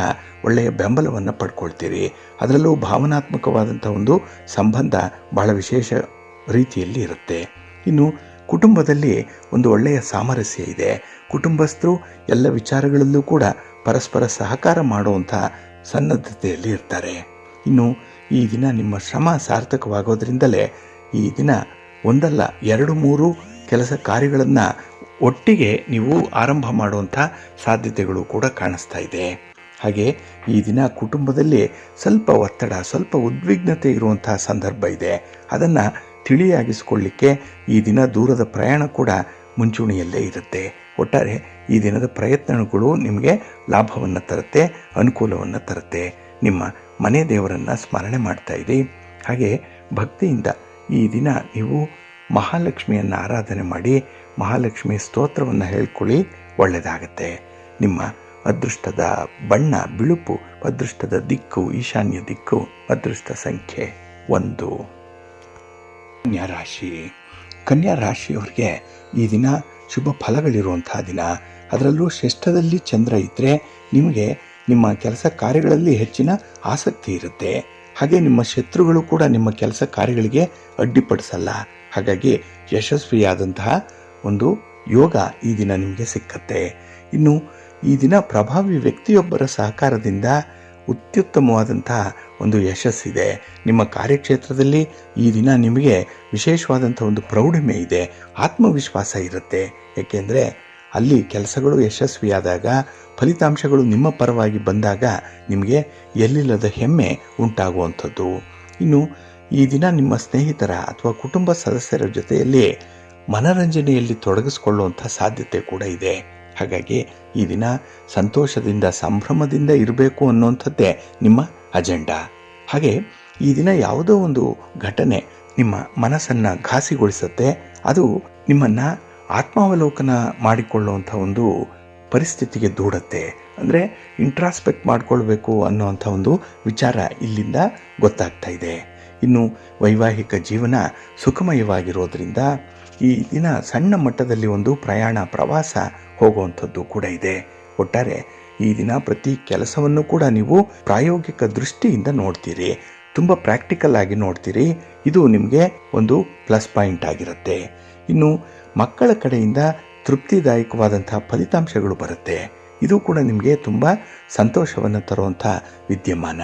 ಒಳ್ಳೆಯ ಬೆಂಬಲವನ್ನು ಪಡ್ಕೊಳ್ತೀರಿ. ಅದರಲ್ಲೂ ಭಾವನಾತ್ಮಕವಾದಂಥ ಒಂದು ಸಂಬಂಧ ಬಹಳ ವಿಶೇಷ ರೀತಿಯಲ್ಲಿ ಇರುತ್ತೆ. ಇನ್ನು ಕುಟುಂಬದಲ್ಲಿ ಒಂದು ಒಳ್ಳೆಯ ಸಾಮರಸ್ಯ ಇದೆ. ಕುಟುಂಬಸ್ಥರು ಎಲ್ಲ ವಿಚಾರಗಳಲ್ಲೂ ಕೂಡ ಪರಸ್ಪರ ಸಹಕಾರ ಮಾಡುವಂಥ ಸನ್ನದ್ಧತೆಯಲ್ಲಿ ಇರ್ತಾರೆ. ಇನ್ನು ಈ ದಿನ ನಿಮ್ಮ ಶ್ರಮ ಸಾರ್ಥಕವಾಗೋದ್ರಿಂದಲೇ ಈ ದಿನ ಒಂದಲ್ಲ 2-3 ಕೆಲಸ ಕಾರ್ಯಗಳನ್ನು ಒಟ್ಟಿಗೆ ನೀವು ಆರಂಭ ಮಾಡುವಂಥ ಸಾಧ್ಯತೆಗಳು ಕೂಡ ಕಾಣಿಸ್ತಾ ಇದೆ. ಹಾಗೆ ಈ ದಿನ ಕುಟುಂಬದಲ್ಲಿ ಸ್ವಲ್ಪ ಒತ್ತಡ, ಸ್ವಲ್ಪ ಉದ್ವಿಗ್ನತೆ ಇರುವಂಥ ಸಂದರ್ಭ ಇದೆ. ಅದನ್ನು ತಿಳಿಯಾಗಿಸಿಕೊಳ್ಳಿಕ್ಕೆ ಈ ದಿನ ದೂರದ ಪ್ರಯಾಣ ಕೂಡ ಮುಂಚೂಣಿಯಲ್ಲೇ ಇರುತ್ತೆ. ಒಟ್ಟಾರೆ ಈ ದಿನದ ಪ್ರಯತ್ನಗಳು ನಿಮಗೆ ಲಾಭವನ್ನು ತರುತ್ತೆ, ಅನುಕೂಲವನ್ನು ತರುತ್ತೆ. ನಿಮ್ಮ ಮನೆ ದೇವರನ್ನು ಸ್ಮರಣೆ ಮಾಡ್ತಾ ಇರಿ. ಹಾಗೆ ಭಕ್ತಿಯಿಂದ ಈ ದಿನ ನೀವು ಮಹಾಲಕ್ಷ್ಮಿಯನ್ನು ಆರಾಧನೆ ಮಾಡಿ, ಮಹಾಲಕ್ಷ್ಮಿ ಸ್ತೋತ್ರವನ್ನು ಹೇಳ್ಕೊಳ್ಳಿ, ಒಳ್ಳೆಯದಾಗತ್ತೆ. ನಿಮ್ಮ ಅದೃಷ್ಟದ ಬಣ್ಣ ಬಿಳುಪು, ಅದೃಷ್ಟದ ದಿಕ್ಕು ಈಶಾನ್ಯ ದಿಕ್ಕು, ಅದೃಷ್ಟ ಸಂಖ್ಯೆ 1. ಕನ್ಯಾ ರಾಶಿ. ಕನ್ಯಾ ರಾಶಿಯವರಿಗೆ ಈ ದಿನ ಶುಭ ಫಲಗಳಿರುವಂತಹ ದಿನ. ಅದರಲ್ಲೂ ಷಷ್ಠದಲ್ಲಿ ಚಂದ್ರ ಇದ್ದರೆ ನಿಮಗೆ ನಿಮ್ಮ ಕೆಲಸ ಕಾರ್ಯಗಳಲ್ಲಿ ಹೆಚ್ಚಿನ ಆಸಕ್ತಿ ಇರುತ್ತೆ. ಹಾಗೆ ನಿಮ್ಮ ಶತ್ರುಗಳು ಕೂಡ ನಿಮ್ಮ ಕೆಲಸ ಕಾರ್ಯಗಳಿಗೆ ಅಡ್ಡಿಪಡಿಸಲ್ಲ. ಹಾಗಾಗಿ ಯಶಸ್ವಿಯಾದಂತಹ ಒಂದು ಯೋಗ ಈ ದಿನ ನಿಮಗೆ ಸಿಕ್ಕತ್ತೆ. ಇನ್ನು ಈ ದಿನ ಪ್ರಭಾವಿ ವ್ಯಕ್ತಿಯೊಬ್ಬರ ಸಹಕಾರದಿಂದ ಅತ್ಯುತ್ತಮವಾದಂತಹ ಒಂದು ಯಶಸ್ಸಿದೆ. ನಿಮ್ಮ ಕಾರ್ಯಕ್ಷೇತ್ರದಲ್ಲಿ ಈ ದಿನ ನಿಮಗೆ ವಿಶೇಷವಾದಂಥ ಒಂದು ಪ್ರೌಢಿಮೆ ಇದೆ, ಆತ್ಮವಿಶ್ವಾಸ ಇರುತ್ತೆ. ಏಕೆಂದರೆ ಅಲ್ಲಿ ಕೆಲಸಗಳು ಯಶಸ್ವಿಯಾದಾಗ, ಫಲಿತಾಂಶಗಳು ನಿಮ್ಮ ಪರವಾಗಿ ಬಂದಾಗ ನಿಮಗೆ ಎಲ್ಲಿಲ್ಲದ ಹೆಮ್ಮೆ ಉಂಟಾಗುವಂಥದ್ದು. ಇನ್ನು ಈ ದಿನ ನಿಮ್ಮ ಸ್ನೇಹಿತರ ಅಥವಾ ಕುಟುಂಬ ಸದಸ್ಯರ ಜೊತೆಯಲ್ಲಿ ಮನರಂಜನೆಯಲ್ಲಿ ತೊಡಗಿಸಿಕೊಳ್ಳುವಂಥ ಸಾಧ್ಯತೆ ಕೂಡ ಇದೆ. ಹಾಗಾಗಿ ಈ ದಿನ ಸಂತೋಷದಿಂದ ಸಂಭ್ರಮದಿಂದ ಇರಬೇಕು ಅನ್ನುವಂಥದ್ದೇ ನಿಮ್ಮ ಅಜೆಂಡಾ. ಹಾಗೆ ಈ ದಿನ ಯಾವುದೋ ಒಂದು ಘಟನೆ ನಿಮ್ಮ ಮನಸ್ಸನ್ನು ಘಾಸಿಗೊಳಿಸುತ್ತೆ. ಅದು ನಿಮ್ಮನ್ನು ಆತ್ಮಾವಲೋಕನ ಮಾಡಿಕೊಳ್ಳುವಂಥ ಒಂದು ಪರಿಸ್ಥಿತಿಗೆ ದೂಡುತ್ತೆ. ಅಂದರೆ ಇಂಟ್ರಾಸ್ಪೆಕ್ಟ್ ಮಾಡಿಕೊಳ್ಬೇಕು ಅನ್ನೋವಂಥ ಒಂದು ವಿಚಾರ ಇಲ್ಲಿಂದ ಗೊತ್ತಾಗ್ತಾ ಇದೆ. ಇನ್ನು ವೈವಾಹಿಕ ಜೀವನ ಸುಖಮಯವಾಗಿರೋದ್ರಿಂದ ಈ ದಿನ ಸಣ್ಣ ಮಟ್ಟದಲ್ಲಿ ಒಂದು ಪ್ರವಾಸ ಹೋಗುವಂಥದ್ದು ಕೂಡ ಇದೆ. ಒಟ್ಟಾರೆ ಈ ದಿನ ಪ್ರತಿ ಕೆಲಸವನ್ನು ಕೂಡ ನೀವು ಪ್ರಾಯೋಗಿಕ ದೃಷ್ಟಿಯಿಂದ ನೋಡ್ತೀರಿ, ತುಂಬ ಪ್ರಾಕ್ಟಿಕಲ್ ಆಗಿ ನೋಡ್ತೀರಿ. ಇದು ನಿಮಗೆ ಒಂದು ಪ್ಲಸ್ ಪಾಯಿಂಟ್ ಆಗಿರುತ್ತೆ. ಇನ್ನು ಮಕ್ಕಳ ಕಡೆಯಿಂದ ತೃಪ್ತಿದಾಯಕವಾದಂಥ ಫಲಿತಾಂಶಗಳು ಬರುತ್ತೆ. ಇದು ಕೂಡ ನಿಮಗೆ ತುಂಬ ಸಂತೋಷವನ್ನು ತರುವಂಥ ವಿದ್ಯಮಾನ.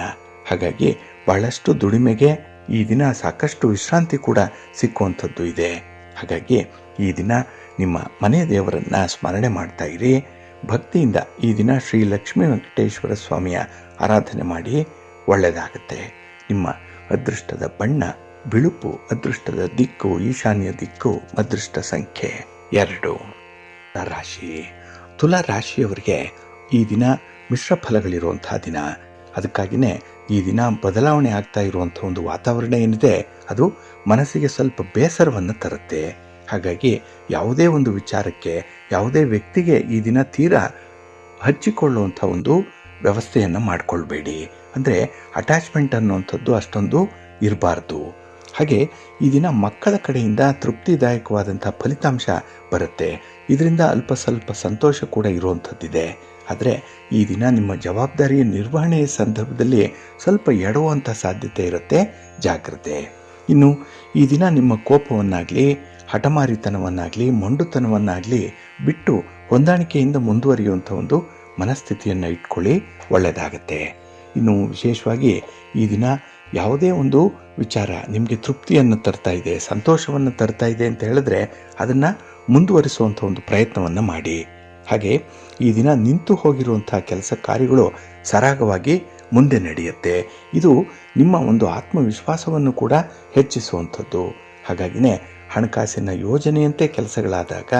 ಹಾಗಾಗಿ ಬಹಳಷ್ಟು ದುಡಿಮೆಗೆ ಈ ದಿನ ಸಾಕಷ್ಟು ವಿಶ್ರಾಂತಿ ಕೂಡ ಸಿಕ್ಕುವಂಥದ್ದು ಇದೆ. ಹಾಗಾಗಿ ಈ ದಿನ ನಿಮ್ಮ ಮನೆ ದೇವರನ್ನು ಸ್ಮರಣೆ ಮಾಡ್ತಾ ಇರಿ. ಭಕ್ತಿಯಿಂದ ಈ ದಿನ ಶ್ರೀ ಲಕ್ಷ್ಮೀ ವೆಂಕಟೇಶ್ವರ ಸ್ವಾಮಿಯ ಆರಾಧನೆ ಮಾಡಿ, ಒಳ್ಳೆಯದಾಗುತ್ತೆ. ನಿಮ್ಮ ಅದೃಷ್ಟದ ಬಣ್ಣ ಬಿಳುಪು, ಅದೃಷ್ಟದ ದಿಕ್ಕು ಈಶಾನ್ಯ ದಿಕ್ಕು, ಅದೃಷ್ಟ ಸಂಖ್ಯೆ 2. ರಾಶಿ ತುಲಾ ರಾಶಿಯವರಿಗೆ ಈ ದಿನ ಮಿಶ್ರ ಫಲಗಳಿರುವಂತಹ ದಿನ. ಅದಕ್ಕಾಗಿಯೇ ಈ ದಿನ ಬದಲಾವಣೆ ಆಗ್ತಾ ಇರುವಂಥ ಒಂದು ವಾತಾವರಣ ಏನಿದೆ ಅದು ಮನಸ್ಸಿಗೆ ಸ್ವಲ್ಪ ಬೇಸರವನ್ನು ತರುತ್ತೆ. ಹಾಗಾಗಿ ಯಾವುದೇ ಒಂದು ವಿಚಾರಕ್ಕೆ ಯಾವುದೇ ವ್ಯಕ್ತಿಗೆ ಈ ದಿನ ತೀರಾ ಹಚ್ಚಿಕೊಳ್ಳುವಂಥ ಒಂದು ವ್ಯವಸ್ಥೆಯನ್ನು ಮಾಡಿಕೊಳ್ಬೇಡಿ. ಅಂದರೆ ಅಟ್ಯಾಚ್ಮೆಂಟ್ ಅನ್ನುವಂಥದ್ದು ಅಷ್ಟೊಂದು ಇರಬಾರ್ದು. ಹಾಗೆ ಈ ದಿನ ಮಕ್ಕಳ ಕಡೆಯಿಂದ ತೃಪ್ತಿದಾಯಕವಾದಂಥ ಫಲಿತಾಂಶ ಬರುತ್ತೆ. ಇದರಿಂದ ಅಲ್ಪ ಸ್ವಲ್ಪ ಸಂತೋಷ ಕೂಡ ಇರುವಂಥದ್ದಿದೆ. ಆದರೆ ಈ ದಿನ ನಿಮ್ಮ ಜವಾಬ್ದಾರಿಯ ನಿರ್ವಹಣೆಯ ಸಂದರ್ಭದಲ್ಲಿ ಸ್ವಲ್ಪ ಎಡುವಂಥ ಸಾಧ್ಯತೆ ಇರುತ್ತೆ, ಜಾಗ್ರತೆ. ಇನ್ನು ಈ ದಿನ ನಿಮ್ಮ ಕೋಪವನ್ನಾಗಲಿ ಹಠಮಾರಿತನವನ್ನಾಗಲಿ ಮೊಂಡುತನವನ್ನಾಗಲಿ ಬಿಟ್ಟು ಹೊಂದಾಣಿಕೆಯಿಂದ ಮುಂದುವರಿಯುವಂಥ ಒಂದು ಮನಸ್ಥಿತಿಯನ್ನು ಇಟ್ಕೊಳ್ಳಿ, ಒಳ್ಳೆಯದಾಗತ್ತೆ. ಇನ್ನು ವಿಶೇಷವಾಗಿ ಈ ದಿನ ಯಾವುದೇ ಒಂದು ವಿಚಾರ ನಿಮಗೆ ತೃಪ್ತಿಯನ್ನು ತರ್ತಾ ಇದೆ, ಸಂತೋಷವನ್ನು ತರ್ತಾ ಇದೆ ಅಂತ ಹೇಳಿದ್ರೆ ಅದನ್ನು ಮುಂದುವರಿಸುವಂಥ ಒಂದು ಪ್ರಯತ್ನವನ್ನು ಮಾಡಿ. ಹಾಗೆ ಈ ದಿನ ನಿಂತು ಹೋಗಿರುವಂಥ ಕೆಲಸ ಕಾರ್ಯಗಳು ಸರಾಗವಾಗಿ ಮುಂದೆ ನಡೆಯುತ್ತೆ. ಇದು ನಿಮ್ಮ ಒಂದು ಆತ್ಮವಿಶ್ವಾಸವನ್ನು ಕೂಡ ಹೆಚ್ಚಿಸುವಂಥದ್ದು. ಹಾಗಾಗಿನೇ ಹಣಕಾಸಿನ ಯೋಜನೆಯಂತೆ ಕೆಲಸಗಳಾದಾಗ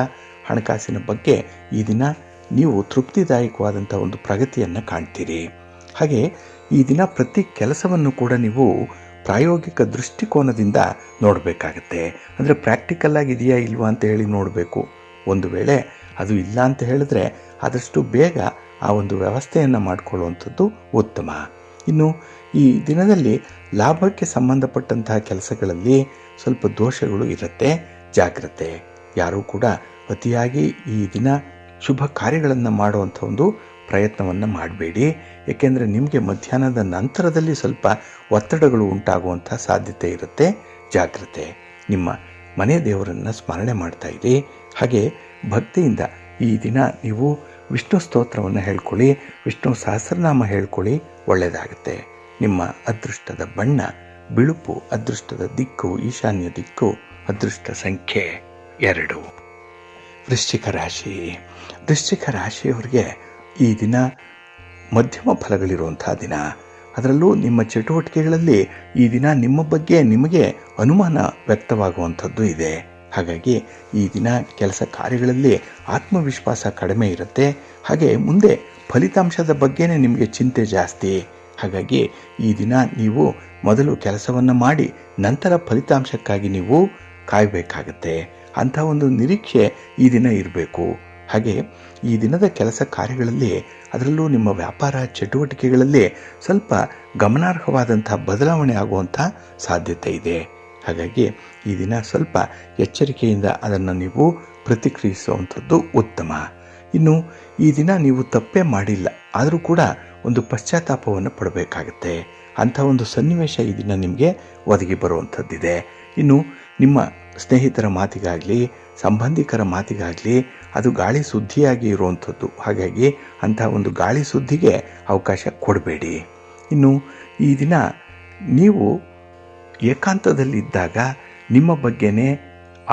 ಹಣಕಾಸಿನ ಬಗ್ಗೆ ಈ ದಿನ ನೀವು ತೃಪ್ತಿದಾಯಕವಾದಂಥ ಒಂದು ಪ್ರಗತಿಯನ್ನು ಕಾಣ್ತೀರಿ. ಹಾಗೆ ಈ ದಿನ ಪ್ರತಿ ಕೆಲಸವನ್ನು ಕೂಡ ನೀವು ಪ್ರಾಯೋಗಿಕ ದೃಷ್ಟಿಕೋನದಿಂದ ನೋಡಬೇಕಾಗತ್ತೆ. ಅಂದರೆ ಪ್ರಾಕ್ಟಿಕಲ್ ಆಗಿದೆಯಾ ಇಲ್ವಾ ಅಂತ ಹೇಳಿ ನೋಡಬೇಕು. ಒಂದು ವೇಳೆ ಅದು ಇಲ್ಲ ಅಂತ ಹೇಳಿದ್ರೆ ಆದಷ್ಟು ಬೇಗ ಆ ಒಂದು ವ್ಯವಸ್ಥೆಯನ್ನು ಮಾಡಿಕೊಳ್ಳುವಂಥದ್ದು ಉತ್ತಮ. ಇನ್ನು ಈ ದಿನದಲ್ಲಿ ಲಾಭಕ್ಕೆ ಸಂಬಂಧಪಟ್ಟಂತಹ ಕೆಲಸಗಳಲ್ಲಿ ಸ್ವಲ್ಪ ದೋಷಗಳು ಇರುತ್ತೆ, ಜಾಗ್ರತೆ. ಯಾರೂ ಕೂಡ ಅತಿಯಾಗಿ ಈ ದಿನ ಶುಭ ಕಾರ್ಯಗಳನ್ನು ಮಾಡುವಂಥ ಒಂದು ಪ್ರಯತ್ನವನ್ನು ಮಾಡಬೇಡಿ. ಏಕೆಂದರೆ ನಿಮಗೆ ಮಧ್ಯಾಹ್ನದ ನಂತರದಲ್ಲಿ ಸ್ವಲ್ಪ ಒತ್ತಡಗಳು ಉಂಟಾಗುವಂಥ ಸಾಧ್ಯತೆ ಇರುತ್ತೆ, ಜಾಗ್ರತೆ. ನಿಮ್ಮ ಮನೆ ದೇವರನ್ನು ಸ್ಮರಣೆ ಮಾಡ್ತಾ ಇರಿ. ಹಾಗೆ ಭಕ್ತಿಯಿಂದ ಈ ದಿನ ನೀವು ವಿಷ್ಣು ಸ್ತೋತ್ರವನ್ನು ಹೇಳ್ಕೊಳ್ಳಿ, ವಿಷ್ಣು ಸಹಸ್ರನಾಮ ಹೇಳ್ಕೊಳ್ಳಿ, ಒಳ್ಳೆಯದಾಗುತ್ತೆ. ನಿಮ್ಮ ಅದೃಷ್ಟದ ಬಣ್ಣ ಬಿಳುಪು, ಅದೃಷ್ಟದ ದಿಕ್ಕು ಈಶಾನ್ಯ ದಿಕ್ಕು, ಅದೃಷ್ಟ ಸಂಖ್ಯೆ 2. ವೃಶ್ಚಿಕ ರಾಶಿ. ವೃಶ್ಚಿಕ ರಾಶಿಯವರಿಗೆ ಈ ದಿನ ಮಧ್ಯಮ ಫಲಗಳಿರುವಂಥ ದಿನ. ಅದರಲ್ಲೂ ನಿಮ್ಮ ಚಟುವಟಿಕೆಗಳಲ್ಲಿ ಈ ದಿನ ನಿಮ್ಮ ಬಗ್ಗೆ ನಿಮಗೆ ಅನುಮಾನ ವ್ಯಕ್ತವಾಗುವಂಥದ್ದು ಇದೆ. ಹಾಗಾಗಿ ಈ ದಿನ ಕೆಲಸ ಕಾರ್ಯಗಳಲ್ಲಿ ಆತ್ಮವಿಶ್ವಾಸ ಕಡಿಮೆ ಇರುತ್ತೆ. ಹಾಗೆ ಮುಂದೆ ಫಲಿತಾಂಶದ ಬಗ್ಗೆನೇ ನಿಮಗೆ ಚಿಂತೆ ಜಾಸ್ತಿ. ಹಾಗಾಗಿ ಈ ದಿನ ನೀವು ಮೊದಲು ಕೆಲಸವನ್ನು ಮಾಡಿ ನಂತರ ಫಲಿತಾಂಶಕ್ಕಾಗಿ ನೀವು ಕಾಯಬೇಕಾಗತ್ತೆ. ಅಂಥ ಒಂದು ನಿರೀಕ್ಷೆ ಈ ದಿನ ಇರಬೇಕು. ಹಾಗೆ ಈ ದಿನದ ಕೆಲಸ ಕಾರ್ಯಗಳಲ್ಲಿ ಅದರಲ್ಲೂ ನಿಮ್ಮ ವ್ಯಾಪಾರ ಚಟುವಟಿಕೆಗಳಲ್ಲಿ ಸ್ವಲ್ಪ ಗಮನಾರ್ಹವಾದಂಥ ಬದಲಾವಣೆ ಆಗುವಂಥ ಸಾಧ್ಯತೆ ಇದೆ. ಹಾಗಾಗಿ ಈ ದಿನ ಸ್ವಲ್ಪ ಎಚ್ಚರಿಕೆಯಿಂದ ಅದನ್ನು ನೀವು ಪ್ರತಿಕ್ರಿಯಿಸುವಂಥದ್ದು ಉತ್ತಮ. ಇನ್ನು ಈ ದಿನ ನೀವು ತಪ್ಪೇ ಮಾಡಿಲ್ಲ, ಆದರೂ ಕೂಡ ಒಂದು ಪಶ್ಚಾತ್ತಾಪವನ್ನು ಪಡಬೇಕಾಗತ್ತೆ. ಅಂಥ ಒಂದು ಸನ್ನಿವೇಶ ಈ ದಿನ ನಿಮಗೆ ಒದಗಿ ಬರುವಂಥದ್ದಿದೆ. ಇನ್ನು ನಿಮ್ಮ ಸ್ನೇಹಿತರ ಮಾತಿಗಾಗಲಿ ಸಂಬಂಧಿಕರ ಮಾತಿಗಾಗಲಿ ಅದು ಗಾಳಿ ಸುದ್ದಿಯಾಗಿ ಇರುವಂಥದ್ದು. ಹಾಗಾಗಿ ಅಂಥ ಒಂದು ಗಾಳಿ ಸುದ್ದಿಗೆ ಅವಕಾಶ ಕೊಡಬೇಡಿ. ಇನ್ನು ಈ ದಿನ ನೀವು ಏಕಾಂತದಲ್ಲಿದ್ದಾಗ ನಿಮ್ಮ ಬಗ್ಗೆನೇ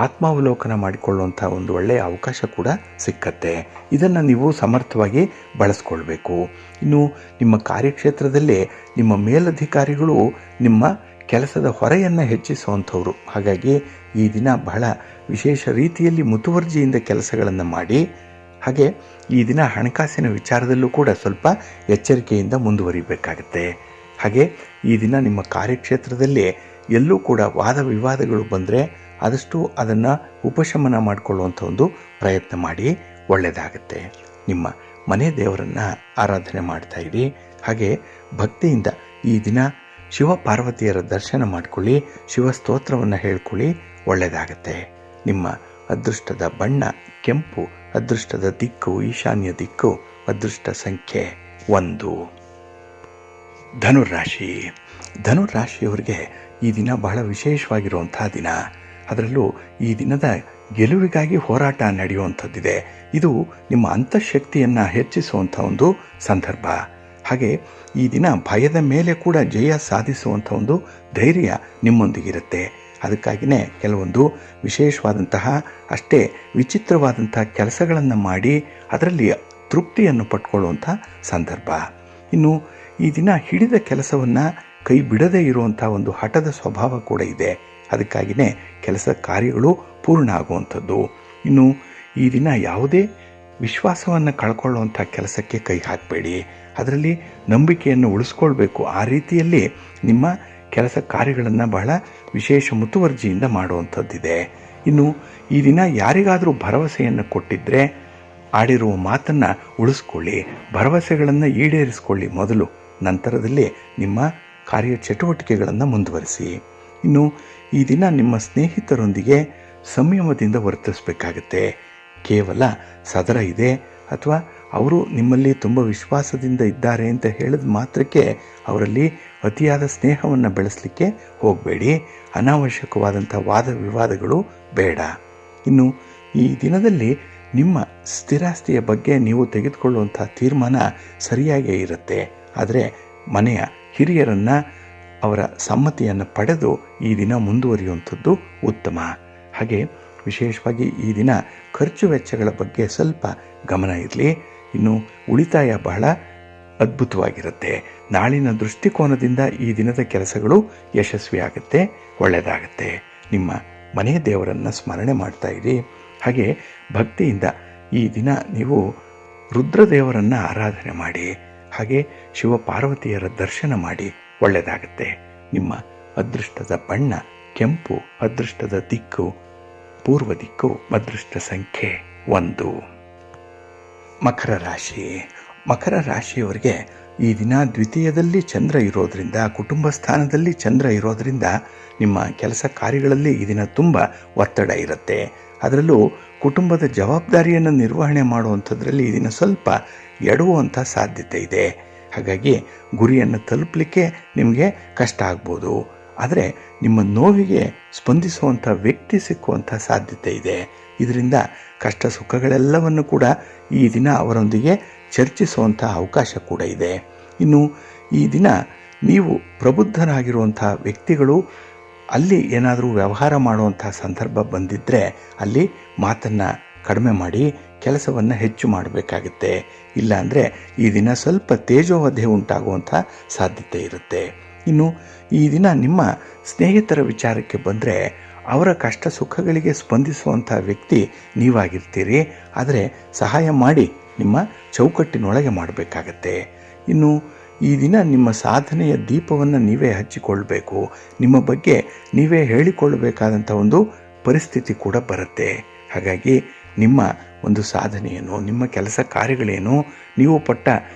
ಆತ್ಮಾವಲೋಕನ ಮಾಡಿಕೊಳ್ಳುವಂಥ ಒಂದು ಒಳ್ಳೆಯ ಅವಕಾಶ ಕೂಡ ಸಿಕ್ಕತ್ತೆ. ಇದನ್ನು ನೀವು ಸಮರ್ಥವಾಗಿ ಬಳಸ್ಕೊಳ್ಬೇಕು. ಇನ್ನು ನಿಮ್ಮ ಕಾರ್ಯಕ್ಷೇತ್ರದಲ್ಲಿ ನಿಮ್ಮ ಮೇಲಧಿಕಾರಿಗಳು ನಿಮ್ಮ ಕೆಲಸದ ಹೊರೆಯನ್ನು ಹೆಚ್ಚಿಸುವಂಥವ್ರು. ಹಾಗಾಗಿ ಈ ದಿನ ಬಹಳ ವಿಶೇಷ ರೀತಿಯಲ್ಲಿ ಮುತುವರ್ಜಿಯಿಂದ ಕೆಲಸಗಳನ್ನು ಮಾಡಿ. ಹಾಗೆ ಈ ದಿನ ಹಣಕಾಸಿನ ವಿಚಾರದಲ್ಲೂ ಕೂಡ ಸ್ವಲ್ಪ ಎಚ್ಚರಿಕೆಯಿಂದ ಮುಂದುವರಿಬೇಕಾಗತ್ತೆ. ಹಾಗೆ ಈ ದಿನ ನಿಮ್ಮ ಕಾರ್ಯಕ್ಷೇತ್ರದಲ್ಲಿ ಎಲ್ಲೂ ಕೂಡ ವಾದ ವಿವಾದಗಳು ಬಂದರೆ ಆದಷ್ಟು ಅದನ್ನು ಉಪಶಮನ ಮಾಡಿಕೊಳ್ಳುವಂಥ ಒಂದು ಪ್ರಯತ್ನ ಮಾಡಿ, ಒಳ್ಳೆಯದಾಗತ್ತೆ. ನಿಮ್ಮ ಮನೆ ದೇವರನ್ನು ಆರಾಧನೆ ಮಾಡ್ತಾ ಇರಿ. ಹಾಗೆ ಭಕ್ತಿಯಿಂದ ಈ ದಿನ ಶಿವ ಪಾರ್ವತಿಯರ ದರ್ಶನ ಮಾಡಿಕೊಳ್ಳಿ, ಶಿವ ಸ್ತೋತ್ರವನ್ನು ಹೇಳ್ಕೊಳ್ಳಿ, ಒಳ್ಳೆಯದಾಗತ್ತೆ. ನಿಮ್ಮ ಅದೃಷ್ಟದ ಬಣ್ಣ ಕೆಂಪು, ಅದೃಷ್ಟದ ದಿಕ್ಕು ಈಶಾನ್ಯ ದಿಕ್ಕು, ಅದೃಷ್ಟ ಸಂಖ್ಯೆ 1. ಧನುರಾಶಿ. ಧನುರಾಶಿಯವರಿಗೆ ಈ ದಿನ ಬಹಳ ವಿಶೇಷವಾಗಿರುವಂಥ ದಿನ. ಅದರಲ್ಲೂ ಈ ದಿನದ ಗೆಲುವಿಗಾಗಿ ಹೋರಾಟ ನಡೆಯುವಂಥದ್ದಿದೆ. ಇದು ನಿಮ್ಮ ಅಂತಃಶಕ್ತಿಯನ್ನು ಹೆಚ್ಚಿಸುವಂಥ ಒಂದು ಸಂದರ್ಭ. ಹಾಗೆ ಈ ದಿನ ಭಯದ ಮೇಲೆ ಕೂಡ ಜಯ ಸಾಧಿಸುವಂಥ ಒಂದು ಧೈರ್ಯ ನಿಮ್ಮೊಂದಿಗಿರುತ್ತೆ. ಅದಕ್ಕಾಗಿಯೇ ಕೆಲವೊಂದು ವಿಶೇಷವಾದಂತಹ ಅಷ್ಟೇ ವಿಚಿತ್ರವಾದಂಥ ಕೆಲಸಗಳನ್ನು ಮಾಡಿ ಅದರಲ್ಲಿ ತೃಪ್ತಿಯನ್ನು ಪಡ್ಕೊಳ್ಳುವಂಥ ಸಂದರ್ಭ. ಇನ್ನು ಈ ದಿನ ಹಿಡಿದ ಕೆಲಸವನ್ನು ಕೈ ಬಿಡದೇ ಇರುವಂಥ ಒಂದು ಹಠದ ಸ್ವಭಾವ ಕೂಡ ಇದೆ. ಅದಕ್ಕಾಗಿಯೇ ಕೆಲಸ ಕಾರ್ಯಗಳು ಪೂರ್ಣ ಆಗುವಂಥದ್ದು. ಇನ್ನು ಈ ದಿನ ಯಾವುದೇ ವಿಶ್ವಾಸವನ್ನು ಕಳ್ಕೊಳ್ಳುವಂಥ ಕೆಲಸಕ್ಕೆ ಕೈ ಹಾಕಬೇಡಿ. ಅದರಲ್ಲಿ ನಂಬಿಕೆಯನ್ನು ಉಳಿಸ್ಕೊಳ್ಬೇಕು. ಆ ರೀತಿಯಲ್ಲಿ ನಿಮ್ಮ ಕೆಲಸ ಕಾರ್ಯಗಳನ್ನು ಬಹಳ ವಿಶೇಷ ಮುತುವರ್ಜಿಯಿಂದ ಮಾಡುವಂಥದ್ದಿದೆ. ಇನ್ನು ಈ ದಿನ ಯಾರಿಗಾದರೂ ಭರವಸೆಯನ್ನು ಕೊಟ್ಟಿದ್ದರೆ ಆಡಿರುವ ಮಾತನ್ನು ಉಳಿಸ್ಕೊಳ್ಳಿ, ಭರವಸೆಗಳನ್ನು ಈಡೇರಿಸ್ಕೊಳ್ಳಿ ಮೊದಲು, ನಂತರದಲ್ಲಿ ನಿಮ್ಮ ಕಾರ್ಯಚಟುವಟಿಕೆಗಳನ್ನು ಮುಂದುವರಿಸಿ. ಇನ್ನು ಈ ದಿನ ನಿಮ್ಮ ಸ್ನೇಹಿತರೊಂದಿಗೆ ಸಂಯಮದಿಂದ ವರ್ತಿಸಬೇಕಾಗತ್ತೆ. ಕೇವಲ ಸದರ ಇದೆ ಅಥವಾ ಅವರು ನಿಮ್ಮಲ್ಲಿ ತುಂಬ ವಿಶ್ವಾಸದಿಂದ ಇದ್ದಾರೆ ಅಂತ ಹೇಳಿದ ಮಾತ್ರಕ್ಕೆ ಅವರಲ್ಲಿ ಅತಿಯಾದ ಸ್ನೇಹವನ್ನು ಬೆಳೆಸಲಿಕ್ಕೆ ಹೋಗಬೇಡಿ. ಅನಾವಶ್ಯಕವಾದಂಥ ವಾದ ವಿವಾದಗಳು ಬೇಡ. ಇನ್ನು ಈ ದಿನದಲ್ಲಿ ನಿಮ್ಮ ಸ್ಥಿರಾಸ್ತಿಯ ಬಗ್ಗೆ ನೀವು ತೆಗೆದುಕೊಳ್ಳುವಂಥ ತೀರ್ಮಾನ ಸರಿಯಾಗೇ ಇರುತ್ತೆ. ಆದರೆ ಮನೆಯ ಹಿರಿಯರನ್ನು ಅವರ ಸಮ್ಮತಿಯನ್ನು ಪಡೆದು ಈ ದಿನ ಮುಂದುವರಿಯುವಂಥದ್ದು ಉತ್ತಮ. ಹಾಗೆ ವಿಶೇಷವಾಗಿ ಈ ದಿನ ಖರ್ಚು ವೆಚ್ಚಗಳ ಬಗ್ಗೆ ಸ್ವಲ್ಪ ಗಮನ ಇರಲಿ. ಇನ್ನು ಉಳಿತಾಯ ಬಹಳ ಅದ್ಭುತವಾಗಿರುತ್ತೆ. ನಾಳಿನ ದೃಷ್ಟಿಕೋನದಿಂದ ಈ ದಿನದ ಕೆಲಸಗಳು ಯಶಸ್ವಿಯಾಗುತ್ತೆ, ಒಳ್ಳೆಯದಾಗುತ್ತೆ. ನಿಮ್ಮ ಮನೆಯ ದೇವರನ್ನು ಸ್ಮರಣೆ ಮಾಡ್ತಾ ಇರಿ. ಹಾಗೆ ಭಕ್ತಿಯಿಂದ ಈ ದಿನ ನೀವು ರುದ್ರದೇವರನ್ನು ಆರಾಧನೆ ಮಾಡಿ. ಹಾಗೆ ಶಿವಪಾರ್ವತಿಯರ ದರ್ಶನ ಮಾಡಿ, ಒಳ್ಳೆಯದಾಗುತ್ತೆ. ನಿಮ್ಮ ಅದೃಷ್ಟದ ಬಣ್ಣ ಕೆಂಪು, ಅದೃಷ್ಟದ ದಿಕ್ಕು ಪೂರ್ವ ದಿಕ್ಕು, ಅದೃಷ್ಟ ಸಂಖ್ಯೆ 1. ಮಕರ ರಾಶಿ. ಮಕರ ರಾಶಿಯವರಿಗೆ ಈ ದಿನ ದ್ವಿತೀಯದಲ್ಲಿ ಚಂದ್ರ ಇರೋದರಿಂದ, ಕುಟುಂಬ ಸ್ಥಾನದಲ್ಲಿ ಚಂದ್ರ ಇರೋದರಿಂದ ನಿಮ್ಮ ಕೆಲಸ ಕಾರ್ಯಗಳಲ್ಲಿ ಈ ದಿನ ತುಂಬ ಒತ್ತಡ ಇರುತ್ತೆ. ಅದರಲ್ಲೂ ಕುಟುಂಬದ ಜವಾಬ್ದಾರಿಯನ್ನು ನಿರ್ವಹಣೆ ಮಾಡುವಂಥದ್ರಲ್ಲಿ ಈ ದಿನ ಸ್ವಲ್ಪ ಎಡುವಂಥ ಸಾಧ್ಯತೆ ಇದೆ. ಹಾಗಾಗಿ ಗುರಿಯನ್ನು ತಲುಪಲಿಕ್ಕೆ ನಿಮಗೆ ಕಷ್ಟ ಆಗ್ಬೋದು. ಆದರೆ ನಿಮ್ಮ ನೋವಿಗೆ ಸ್ಪಂದಿಸುವಂಥ ವ್ಯಕ್ತಿ ಸಿಕ್ಕುವಂಥ ಸಾಧ್ಯತೆ ಇದೆ. ಇದರಿಂದ ಕಷ್ಟ ಸುಖಗಳೆಲ್ಲವನ್ನು ಕೂಡ ಈ ದಿನ ಅವರೊಂದಿಗೆ ಚರ್ಚಿಸುವಂಥ ಅವಕಾಶ ಕೂಡ ಇದೆ. ಇನ್ನು ಈ ದಿನ ನೀವು ಪ್ರಬುದ್ಧರಾಗಿರುವಂಥ ವ್ಯಕ್ತಿಗಳು ಅಲ್ಲಿ ಏನಾದರೂ ವ್ಯವಹಾರ ಮಾಡುವಂಥ ಸಂದರ್ಭ ಬಂದಿದ್ದರೆ ಅಲ್ಲಿ ಮಾತನ್ನು ಕಡಿಮೆ ಮಾಡಿ ಕೆಲಸವನ್ನು ಹೆಚ್ಚು ಮಾಡಬೇಕಾಗುತ್ತೆ. ಇಲ್ಲಾಂದರೆ ಈ ದಿನ ಸ್ವಲ್ಪ ತೇಜೋವಧೆ ಉಂಟಾಗುವಂಥ ಸಾಧ್ಯತೆ ಇರುತ್ತೆ. ಇನ್ನು ಈ ದಿನ ನಿಮ್ಮ ಸ್ನೇಹಿತರ ವಿಚಾರಕ್ಕೆ ಬಂದರೆ ಅವರ ಕಷ್ಟ ಸುಖಗಳಿಗೆ ಸ್ಪಂದಿಸುವಂಥ ವ್ಯಕ್ತಿ ನೀವಾಗಿರ್ತೀರಿ. ಆದರೆ ಸಹಾಯ ಮಾಡಿ ನಿಮ್ಮ ಚೌಕಟ್ಟಿನೊಳಗೆ ಮಾಡಬೇಕಾಗತ್ತೆ. ಇನ್ನು ಈ ದಿನ ನಿಮ್ಮ ಸಾಧನೆಯ ದೀಪವನ್ನು ನೀವೇ ಹಚ್ಚಿಕೊಳ್ಬೇಕು. ನಿಮ್ಮ ಬಗ್ಗೆ ನೀವೇ ಹೇಳಿಕೊಳ್ಳಬೇಕಾದಂಥ ಒಂದು ಪರಿಸ್ಥಿತಿ ಕೂಡ ಬರುತ್ತೆ. ಹಾಗಾಗಿ ನಿಮ್ಮ ಒಂದು ಸಾಧನೆಯೇನು, ನಿಮ್ಮ ಕೆಲಸ ಕಾರ್ಯಗಳೇನು, ನೀವು ಪಟ್ಟ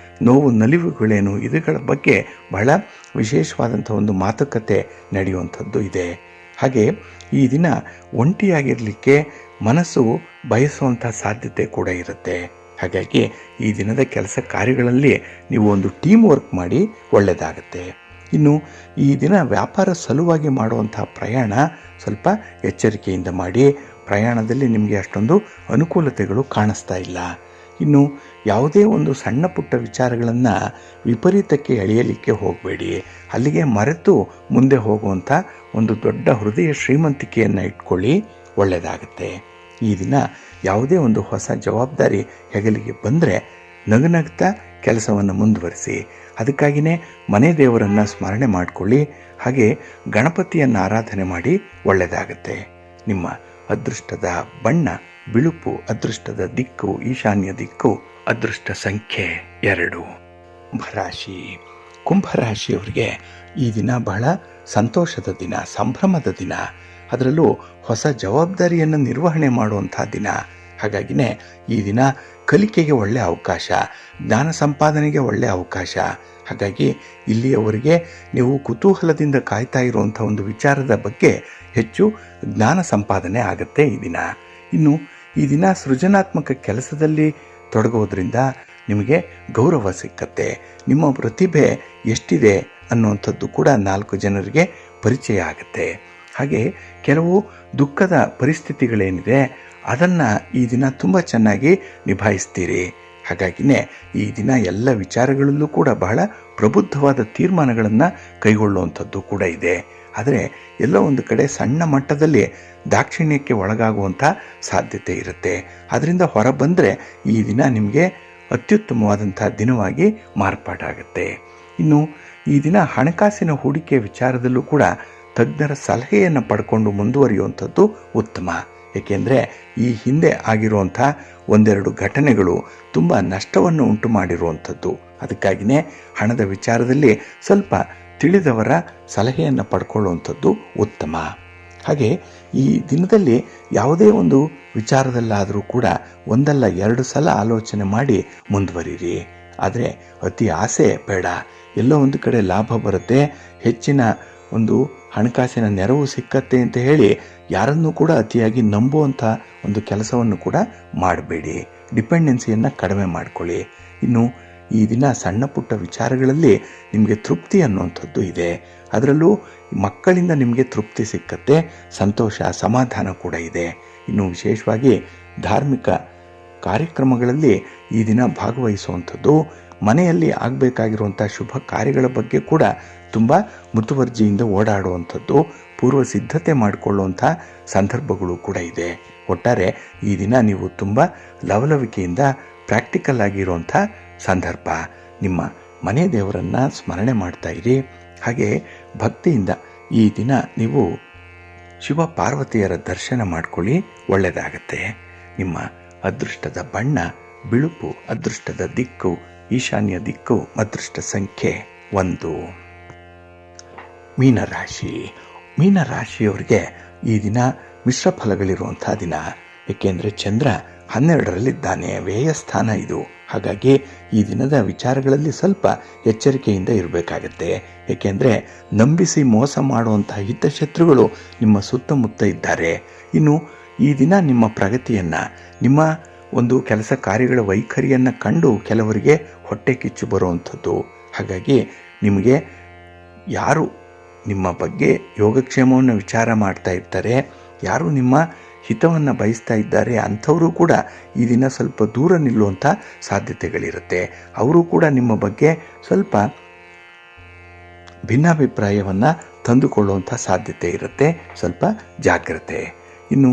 ನೋವು ನಲಿವುಗಳೇನು, ಇವುಗಳ ಬಗ್ಗೆ ಬಹಳ ವಿಶೇಷವಾದಂಥ ಒಂದು ಮಾತುಕತೆ ನಡೆಯುವಂಥದ್ದು ಇದೆ. ಹಾಗೆ ಈ ದಿನ ಒಂಟಿಯಾಗಿರಲಿಕ್ಕೆ ಮನಸ್ಸು ಬಯಸುವಂಥ ಸಾಧ್ಯತೆ ಕೂಡ ಇರುತ್ತೆ. ಹಾಗಾಗಿ ಈ ದಿನದ ಕೆಲಸ ಕಾರ್ಯಗಳಲ್ಲಿ ನೀವು ಒಂದು ಟೀಮ್ ವರ್ಕ್ ಮಾಡಿ, ಒಳ್ಳೆಯದಾಗುತ್ತೆ. ಇನ್ನು ಈ ದಿನ ವ್ಯಾಪಾರ ಸಲುವಾಗಿ ಮಾಡುವಂಥ ಪ್ರಯಾಣ ಸ್ವಲ್ಪ ಎಚ್ಚರಿಕೆಯಿಂದ ಮಾಡಿ. ಪ್ರಯಾಣದಲ್ಲಿ ನಿಮಗೆ ಅಷ್ಟೊಂದು ಅನುಕೂಲತೆಗಳು ಕಾಣಿಸ್ತಾ ಇಲ್ಲ. ಇನ್ನು ಯಾವುದೇ ಒಂದು ಸಣ್ಣ ಪುಟ್ಟ ವಿಚಾರಗಳನ್ನು ವಿಪರೀತಕ್ಕೆ ಎಳೆಯಲಿಕ್ಕೆ ಹೋಗಬೇಡಿ. ಅಲ್ಲಿಗೆ ಮರೆತು ಮುಂದೆ ಹೋಗುವಂಥ ಒಂದು ದೊಡ್ಡ ಹೃದಯ ಶ್ರೀಮಂತಿಕೆಯನ್ನು ಇಟ್ಕೊಳ್ಳಿ, ಒಳ್ಳೆಯದಾಗುತ್ತೆ. ಈ ದಿನ ಯಾವುದೇ ಒಂದು ಹೊಸ ಜವಾಬ್ದಾರಿ ಹೆಗಲಿಗೆ ಬಂದರೆ ನಗುನಗ್ತಾ ಕೆಲಸವನ್ನು ಮುಂದುವರಿಸಿ. ಅದಕ್ಕಾಗಿಯೇ ಮನೆ ದೇವರನ್ನು ಸ್ಮರಣೆ ಮಾಡಿಕೊಳ್ಳಿ. ಹಾಗೆ ಗಣಪತಿಯನ್ನು ಆರಾಧನೆ ಮಾಡಿ, ಒಳ್ಳೆಯದಾಗುತ್ತೆ. ನಿಮ್ಮ ಅದೃಷ್ಟದ ಬಣ್ಣ ಬಿಳುಪು, ಅದೃಷ್ಟದ ದಿಕ್ಕು ಈಶಾನ್ಯ ದಿಕ್ಕು, ಅದೃಷ್ಟ ಸಂಖ್ಯೆ 2. ಕುಂಭರಾಶಿ. ಕುಂಭರಾಶಿಯವರಿಗೆ ಈ ದಿನ ಬಹಳ ಸಂತೋಷದ ದಿನ, ಸಂಭ್ರಮದ ದಿನ. ಅದರಲ್ಲೂ ಹೊಸ ಜವಾಬ್ದಾರಿಯನ್ನು ನಿರ್ವಹಣೆ ಮಾಡುವಂಥ ದಿನ. ಹಾಗಾಗಿನೇ ಈ ದಿನ ಕಲಿಕೆಗೆ ಒಳ್ಳೆಯ ಅವಕಾಶ, ಜ್ಞಾನ ಸಂಪಾದನೆಗೆ ಒಳ್ಳೆಯ ಅವಕಾಶ. ಹಾಗಾಗಿ ಇಲ್ಲಿಯವರೆಗೆ ನೀವು ಕುತೂಹಲದಿಂದ ಕಾಯ್ತಾ ಇರುವಂಥ ಒಂದು ವಿಚಾರದ ಬಗ್ಗೆ ಹೆಚ್ಚು ಜ್ಞಾನ ಸಂಪಾದನೆ ಆಗುತ್ತೆ ಈ ದಿನ. ಇನ್ನು ಈ ದಿನ ಸೃಜನಾತ್ಮಕ ಕೆಲಸದಲ್ಲಿ ತೊಡಗೋದ್ರಿಂದ ನಿಮಗೆ ಗೌರವ ಸಿಕ್ಕತ್ತೆ. ನಿಮ್ಮ ಪ್ರತಿಭೆ ಎಷ್ಟಿದೆ ಅನ್ನುವಂಥದ್ದು ಕೂಡ 4 ಜನರಿಗೆ ಪರಿಚಯ ಆಗುತ್ತೆ. ಹಾಗೆ ಕೆಲವು ದುಃಖದ ಪರಿಸ್ಥಿತಿಗಳೇನಿದೆ ಅದನ್ನು ಈ ದಿನ ತುಂಬ ಚೆನ್ನಾಗಿ ನಿಭಾಯಿಸ್ತೀರಿ. ಹಾಗಾಗಿನೇ ಈ ದಿನ ಎಲ್ಲ ವಿಚಾರಗಳಲ್ಲೂ ಕೂಡ ಬಹಳ ಪ್ರಬುದ್ಧವಾದ ತೀರ್ಮಾನಗಳನ್ನು ಕೈಗೊಳ್ಳುವಂಥದ್ದು ಕೂಡ ಇದೆ. ಆದರೆ ಎಲ್ಲೋ ಒಂದು ಕಡೆ ಸಣ್ಣ ಮಟ್ಟದಲ್ಲಿ ದಾಕ್ಷಿಣ್ಯಕ್ಕೆ ಒಳಗಾಗುವಂಥ ಸಾಧ್ಯತೆ ಇರುತ್ತೆ. ಅದರಿಂದ ಹೊರ ಬಂದರೆ ಈ ದಿನ ನಿಮಗೆ ಅತ್ಯುತ್ತಮವಾದಂಥ ದಿನವಾಗಿ ಮಾರ್ಪಾಟಾಗುತ್ತೆ. ಇನ್ನು ಈ ದಿನ ಹಣಕಾಸಿನ ಹೂಡಿಕೆ ವಿಚಾರದಲ್ಲೂ ಕೂಡ ತಜ್ಞರ ಸಲಹೆಯನ್ನು ಪಡ್ಕೊಂಡು ಮುಂದುವರಿಯುವಂಥದ್ದು ಉತ್ತಮ. ಏಕೆಂದರೆ ಈ ಹಿಂದೆ ಆಗಿರುವಂಥ ಒಂದೆರಡು ಘಟನೆಗಳು ತುಂಬ ನಷ್ಟವನ್ನು ಉಂಟು ಮಾಡಿರುವಂಥದ್ದು. ಅದಕ್ಕಾಗಿಯೇ ಹಣದ ವಿಚಾರದಲ್ಲಿ ಸ್ವಲ್ಪ ತಿಳಿದವರ ಸಲಹೆಯನ್ನು ಪಡ್ಕೊಳ್ಳುವಂಥದ್ದು ಉತ್ತಮ. ಹಾಗೆ ಈ ದಿನದಲ್ಲಿ ಯಾವುದೇ ಒಂದು ವಿಚಾರದಲ್ಲಾದರೂ ಕೂಡ ಒಂದಲ್ಲ ಎರಡು ಸಲ ಆಲೋಚನೆ ಮಾಡಿ ಮುಂದುವರಿರಿ. ಆದರೆ ಅತಿ ಆಸೆ ಬೇಡ. ಎಲ್ಲೋ ಒಂದು ಕಡೆ ಲಾಭ ಬರುತ್ತೆ, ಹೆಚ್ಚಿನ ಒಂದು ಹಣಕಾಸಿನ ನೆರವು ಸಿಕ್ಕತ್ತೆ ಅಂತ ಹೇಳಿ ಯಾರನ್ನೂ ಕೂಡ ಅತಿಯಾಗಿ ನಂಬುವಂಥ ಒಂದು ಕೆಲಸವನ್ನು ಕೂಡ ಮಾಡಬೇಡಿ. ಡಿಪೆಂಡೆನ್ಸಿಯನ್ನು ಕಡಿಮೆ ಮಾಡಿಕೊಳ್ಳಿ. ಇನ್ನು ಈ ದಿನ ಸಣ್ಣ ಪುಟ್ಟ ವಿಚಾರಗಳಲ್ಲಿ ನಿಮಗೆ ತೃಪ್ತಿ ಅನ್ನುವಂಥದ್ದು ಇದೆ. ಅದರಲ್ಲೂ ಮಕ್ಕಳಿಂದ ನಿಮಗೆ ತೃಪ್ತಿ ಸಿಕ್ಕತ್ತೆ, ಸಂತೋಷ ಸಮಾಧಾನ ಕೂಡ ಇದೆ. ಇನ್ನು ವಿಶೇಷವಾಗಿ ಧಾರ್ಮಿಕ ಕಾರ್ಯಕ್ರಮಗಳಲ್ಲಿ ಈ ದಿನ ಭಾಗವಹಿಸುವಂಥದ್ದು, ಮನೆಯಲ್ಲಿ ಆಗಬೇಕಾಗಿರುವಂಥ ಶುಭ ಕಾರ್ಯಗಳ ಬಗ್ಗೆ ಕೂಡ ತುಂಬ ಮುತುವರ್ಜಿಯಿಂದ ಓಡಾಡುವಂಥದ್ದು, ಪೂರ್ವ ಸಿದ್ಧತೆ ಮಾಡಿಕೊಳ್ಳುವಂಥ ಸಂದರ್ಭಗಳು ಕೂಡ ಇದೆ. ಒಟ್ಟಾರೆ ಈ ದಿನ ನೀವು ತುಂಬ ಲವಲವಿಕೆಯಿಂದ ಪ್ರಾಕ್ಟಿಕಲ್ ಆಗಿರುವಂಥ ಸಂದರ್ಭ. ನಿಮ್ಮ ಮನೆ ದೇವರನ್ನು ಸ್ಮರಣೆ ಮಾಡ್ತಾ ಇರಿ. ಹಾಗೆ ಭಕ್ತಿಯಿಂದ ಈ ದಿನ ನೀವು ಶಿವ ಪಾರ್ವತಿಯರ ದರ್ಶನ ಮಾಡಿಕೊಳ್ಳಿ, ಒಳ್ಳೆಯದಾಗತ್ತೆ. ನಿಮ್ಮ ಅದೃಷ್ಟದ ಬಣ್ಣ ಬಿಳುಪು, ಅದೃಷ್ಟದ ದಿಕ್ಕು ಈಶಾನ್ಯ ದಿಕ್ಕು, ಅದೃಷ್ಟ ಸಂಖ್ಯೆ 1. ಮೀನರಾಶಿ. ಮೀನರಾಶಿಯವರಿಗೆ ಈ ದಿನ ಮಿಶ್ರ ಫಲಗಳಿರುವಂಥ ದಿನ. ಏಕೆಂದರೆ ಚಂದ್ರ 12ರಲ್ಲಿದ್ದಾನೆ, ವ್ಯಯ ಸ್ಥಾನ ಇದು. ಹಾಗಾಗಿ ಈ ದಿನದ ವಿಚಾರಗಳಲ್ಲಿ ಸ್ವಲ್ಪ ಎಚ್ಚರಿಕೆಯಿಂದ ಇರಬೇಕಾಗತ್ತೆ. ಏಕೆಂದರೆ ನಂಬಿಸಿ ಮೋಸ ಮಾಡುವಂಥ ಹಿತಶತ್ರುಗಳು ನಿಮ್ಮ ಸುತ್ತಮುತ್ತ ಇದ್ದಾರೆ. ಇನ್ನು ಈ ದಿನ ನಿಮ್ಮ ಪ್ರಗತಿಯನ್ನು, ನಿಮ್ಮ ಒಂದು ಕೆಲಸ ಕಾರ್ಯಗಳ ವೈಖರಿಯನ್ನು ಕಂಡು ಕೆಲವರಿಗೆ ಹೊಟ್ಟೆ ಕಿಚ್ಚು ಬರುವಂಥದ್ದು. ಹಾಗಾಗಿ ನಿಮಗೆ ಯಾರು ನಿಮ್ಮ ಬಗ್ಗೆ ಯೋಗಕ್ಷೇಮವನ್ನು ವಿಚಾರ ಮಾಡ್ತಾ ಇರ್ತಾರೆ, ಯಾರು ನಿಮ್ಮ ಹಿತವನ್ನು ಬಯಸ್ತಾ ಇದ್ದಾರೆ ಅಂಥವರು ಕೂಡ ಈ ದಿನ ಸ್ವಲ್ಪ ದೂರ ನಿಲ್ಲುವಂಥ ಸಾಧ್ಯತೆಗಳಿರುತ್ತೆ. ಅವರು ಕೂಡ ನಿಮ್ಮ ಬಗ್ಗೆ ಸ್ವಲ್ಪ ಭಿನ್ನಾಭಿಪ್ರಾಯವನ್ನು ತಂದುಕೊಳ್ಳುವಂಥ ಸಾಧ್ಯತೆ ಇರುತ್ತೆ. ಸ್ವಲ್ಪ ಜಾಗ್ರತೆ. ಇನ್ನು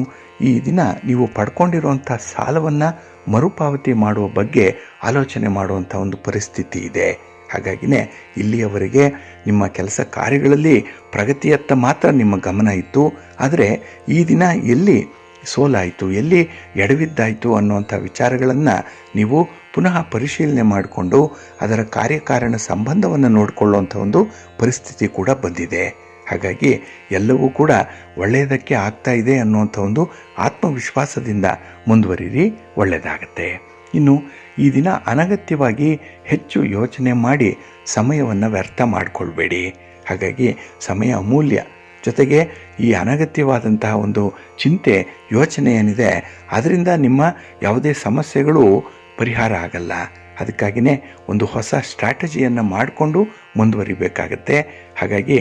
ಈ ದಿನ ನೀವು ಪಡ್ಕೊಂಡಿರುವಂಥ ಸಾಲವನ್ನು ಮರುಪಾವತಿ ಮಾಡುವ ಬಗ್ಗೆ ಆಲೋಚನೆ ಮಾಡುವಂಥ ಒಂದು ಪರಿಸ್ಥಿತಿ ಇದೆ. ಹಾಗಾಗಿನೇ ಇಲ್ಲಿಯವರೆಗೆ ನಿಮ್ಮ ಕೆಲಸ ಕಾರ್ಯಗಳಲ್ಲಿ ಪ್ರಗತಿಯತ್ತ ಮಾತ್ರ ನಿಮ್ಮ ಗಮನ ಇತ್ತು. ಆದರೆ ಈ ದಿನ ಎಲ್ಲಿ ಸೋಲಾಯಿತು, ಎಲ್ಲಿ ಎಡವಿದ್ದಾಯಿತು ಅನ್ನುವಂಥ ವಿಚಾರಗಳನ್ನು ನೀವು ಪುನಃ ಪರಿಶೀಲನೆ ಮಾಡಿಕೊಂಡು ಅದರ ಕಾರ್ಯಕಾರಣ ಸಂಬಂಧವನ್ನು ನೋಡಿಕೊಳ್ಳುವಂಥ ಒಂದು ಪರಿಸ್ಥಿತಿ ಕೂಡ ಬಂದಿದೆ. ಹಾಗಾಗಿ ಎಲ್ಲವೂ ಕೂಡ ಒಳ್ಳೆಯದಕ್ಕೆ ಆಗ್ತಾ ಇದೆ ಅನ್ನುವಂಥ ಒಂದು ಆತ್ಮವಿಶ್ವಾಸದಿಂದ ಮುಂದುವರಿರಿ, ಒಳ್ಳೆಯದಾಗತ್ತೆ. ಇನ್ನು ಈ ದಿನ ಅನಗತ್ಯವಾಗಿ ಹೆಚ್ಚು ಯೋಚನೆ ಮಾಡಿ ಸಮಯವನ್ನು ವ್ಯರ್ಥ ಮಾಡಿಕೊಳ್ಬೇಡಿ. ಹಾಗಾಗಿ ಸಮಯ ಅಮೂಲ್ಯ. ಜೊತೆಗೆ ಈ ಅನಗತ್ಯವಾದಂತಹ ಒಂದು ಚಿಂತೆ, ಯೋಚನೆ ಏನಿದೆ ಅದರಿಂದ ನಿಮ್ಮ ಯಾವುದೇ ಸಮಸ್ಯೆಗಳು ಪರಿಹಾರ ಆಗಲ್ಲ. ಅದಕ್ಕಾಗಿಯೇ ಒಂದು ಹೊಸ ಸ್ಟ್ರಾಟಜಿಯನ್ನು ಮಾಡಿಕೊಂಡು ಮುಂದುವರಿಬೇಕಾಗತ್ತೆ. ಹಾಗಾಗಿ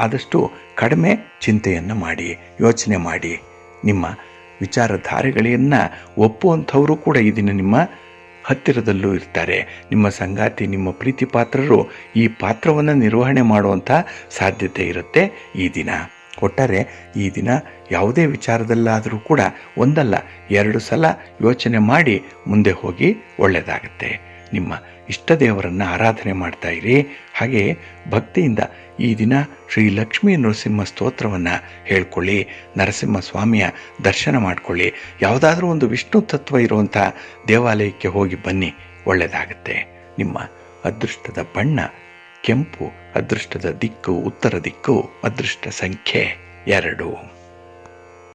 ಆದಷ್ಟು ಕಡಿಮೆ ಚಿಂತೆಯನ್ನು ಮಾಡಿ, ಯೋಚನೆ ಮಾಡಿ. ನಿಮ್ಮ ವಿಚಾರಧಾರೆಗಳನ್ನು ಒಪ್ಪುವಂಥವರು ಕೂಡ ಈ ದಿನ ನಿಮ್ಮ ಹತ್ತಿರದಲ್ಲೂ ಇರ್ತಾರೆ. ನಿಮ್ಮ ಸಂಗಾತಿ, ನಿಮ್ಮ ಪ್ರೀತಿ ಪಾತ್ರರು ಈ ಪಾತ್ರವನ್ನು ನಿರ್ವಹಣೆ ಮಾಡುವಂಥ ಸಾಧ್ಯತೆ ಇರುತ್ತೆ ಈ ದಿನ. ಒಟ್ಟಾರೆ ಈ ದಿನ ಯಾವುದೇ ವಿಚಾರದಲ್ಲಾದರೂ ಕೂಡ ಒಂದಲ್ಲ ಎರಡು ಸಲ ಯೋಚನೆ ಮಾಡಿ ಮುಂದೆ ಹೋಗಿ, ಒಳ್ಳೆಯದಾಗತ್ತೆ. ನಿಮ್ಮ ಇಷ್ಟ ದೇವರನ್ನು ಆರಾಧನೆ ಮಾಡ್ತಾ ಇರಿ. ಹಾಗೆ ಭಕ್ತಿಯಿಂದ ಈ ದಿನ ಶ್ರೀ ಲಕ್ಷ್ಮೀ ನರಸಿಂಹ ಸ್ತೋತ್ರವನ್ನು ಹೇಳ್ಕೊಳ್ಳಿ, ನರಸಿಂಹ ಸ್ವಾಮಿಯ ದರ್ಶನ ಮಾಡಿಕೊಳ್ಳಿ. ಯಾವುದಾದ್ರೂ ಒಂದು ವಿಷ್ಣು ತತ್ವ ಇರುವಂಥ ದೇವಾಲಯಕ್ಕೆ ಹೋಗಿ ಬನ್ನಿ, ಒಳ್ಳೆಯದಾಗತ್ತೆ. ನಿಮ್ಮ ಅದೃಷ್ಟದ ಬಣ್ಣ ಕೆಂಪು, ಅದೃಷ್ಟದ ದಿಕ್ಕು ಉತ್ತರ ದಿಕ್ಕು, ಅದೃಷ್ಟ ಸಂಖ್ಯೆ 2.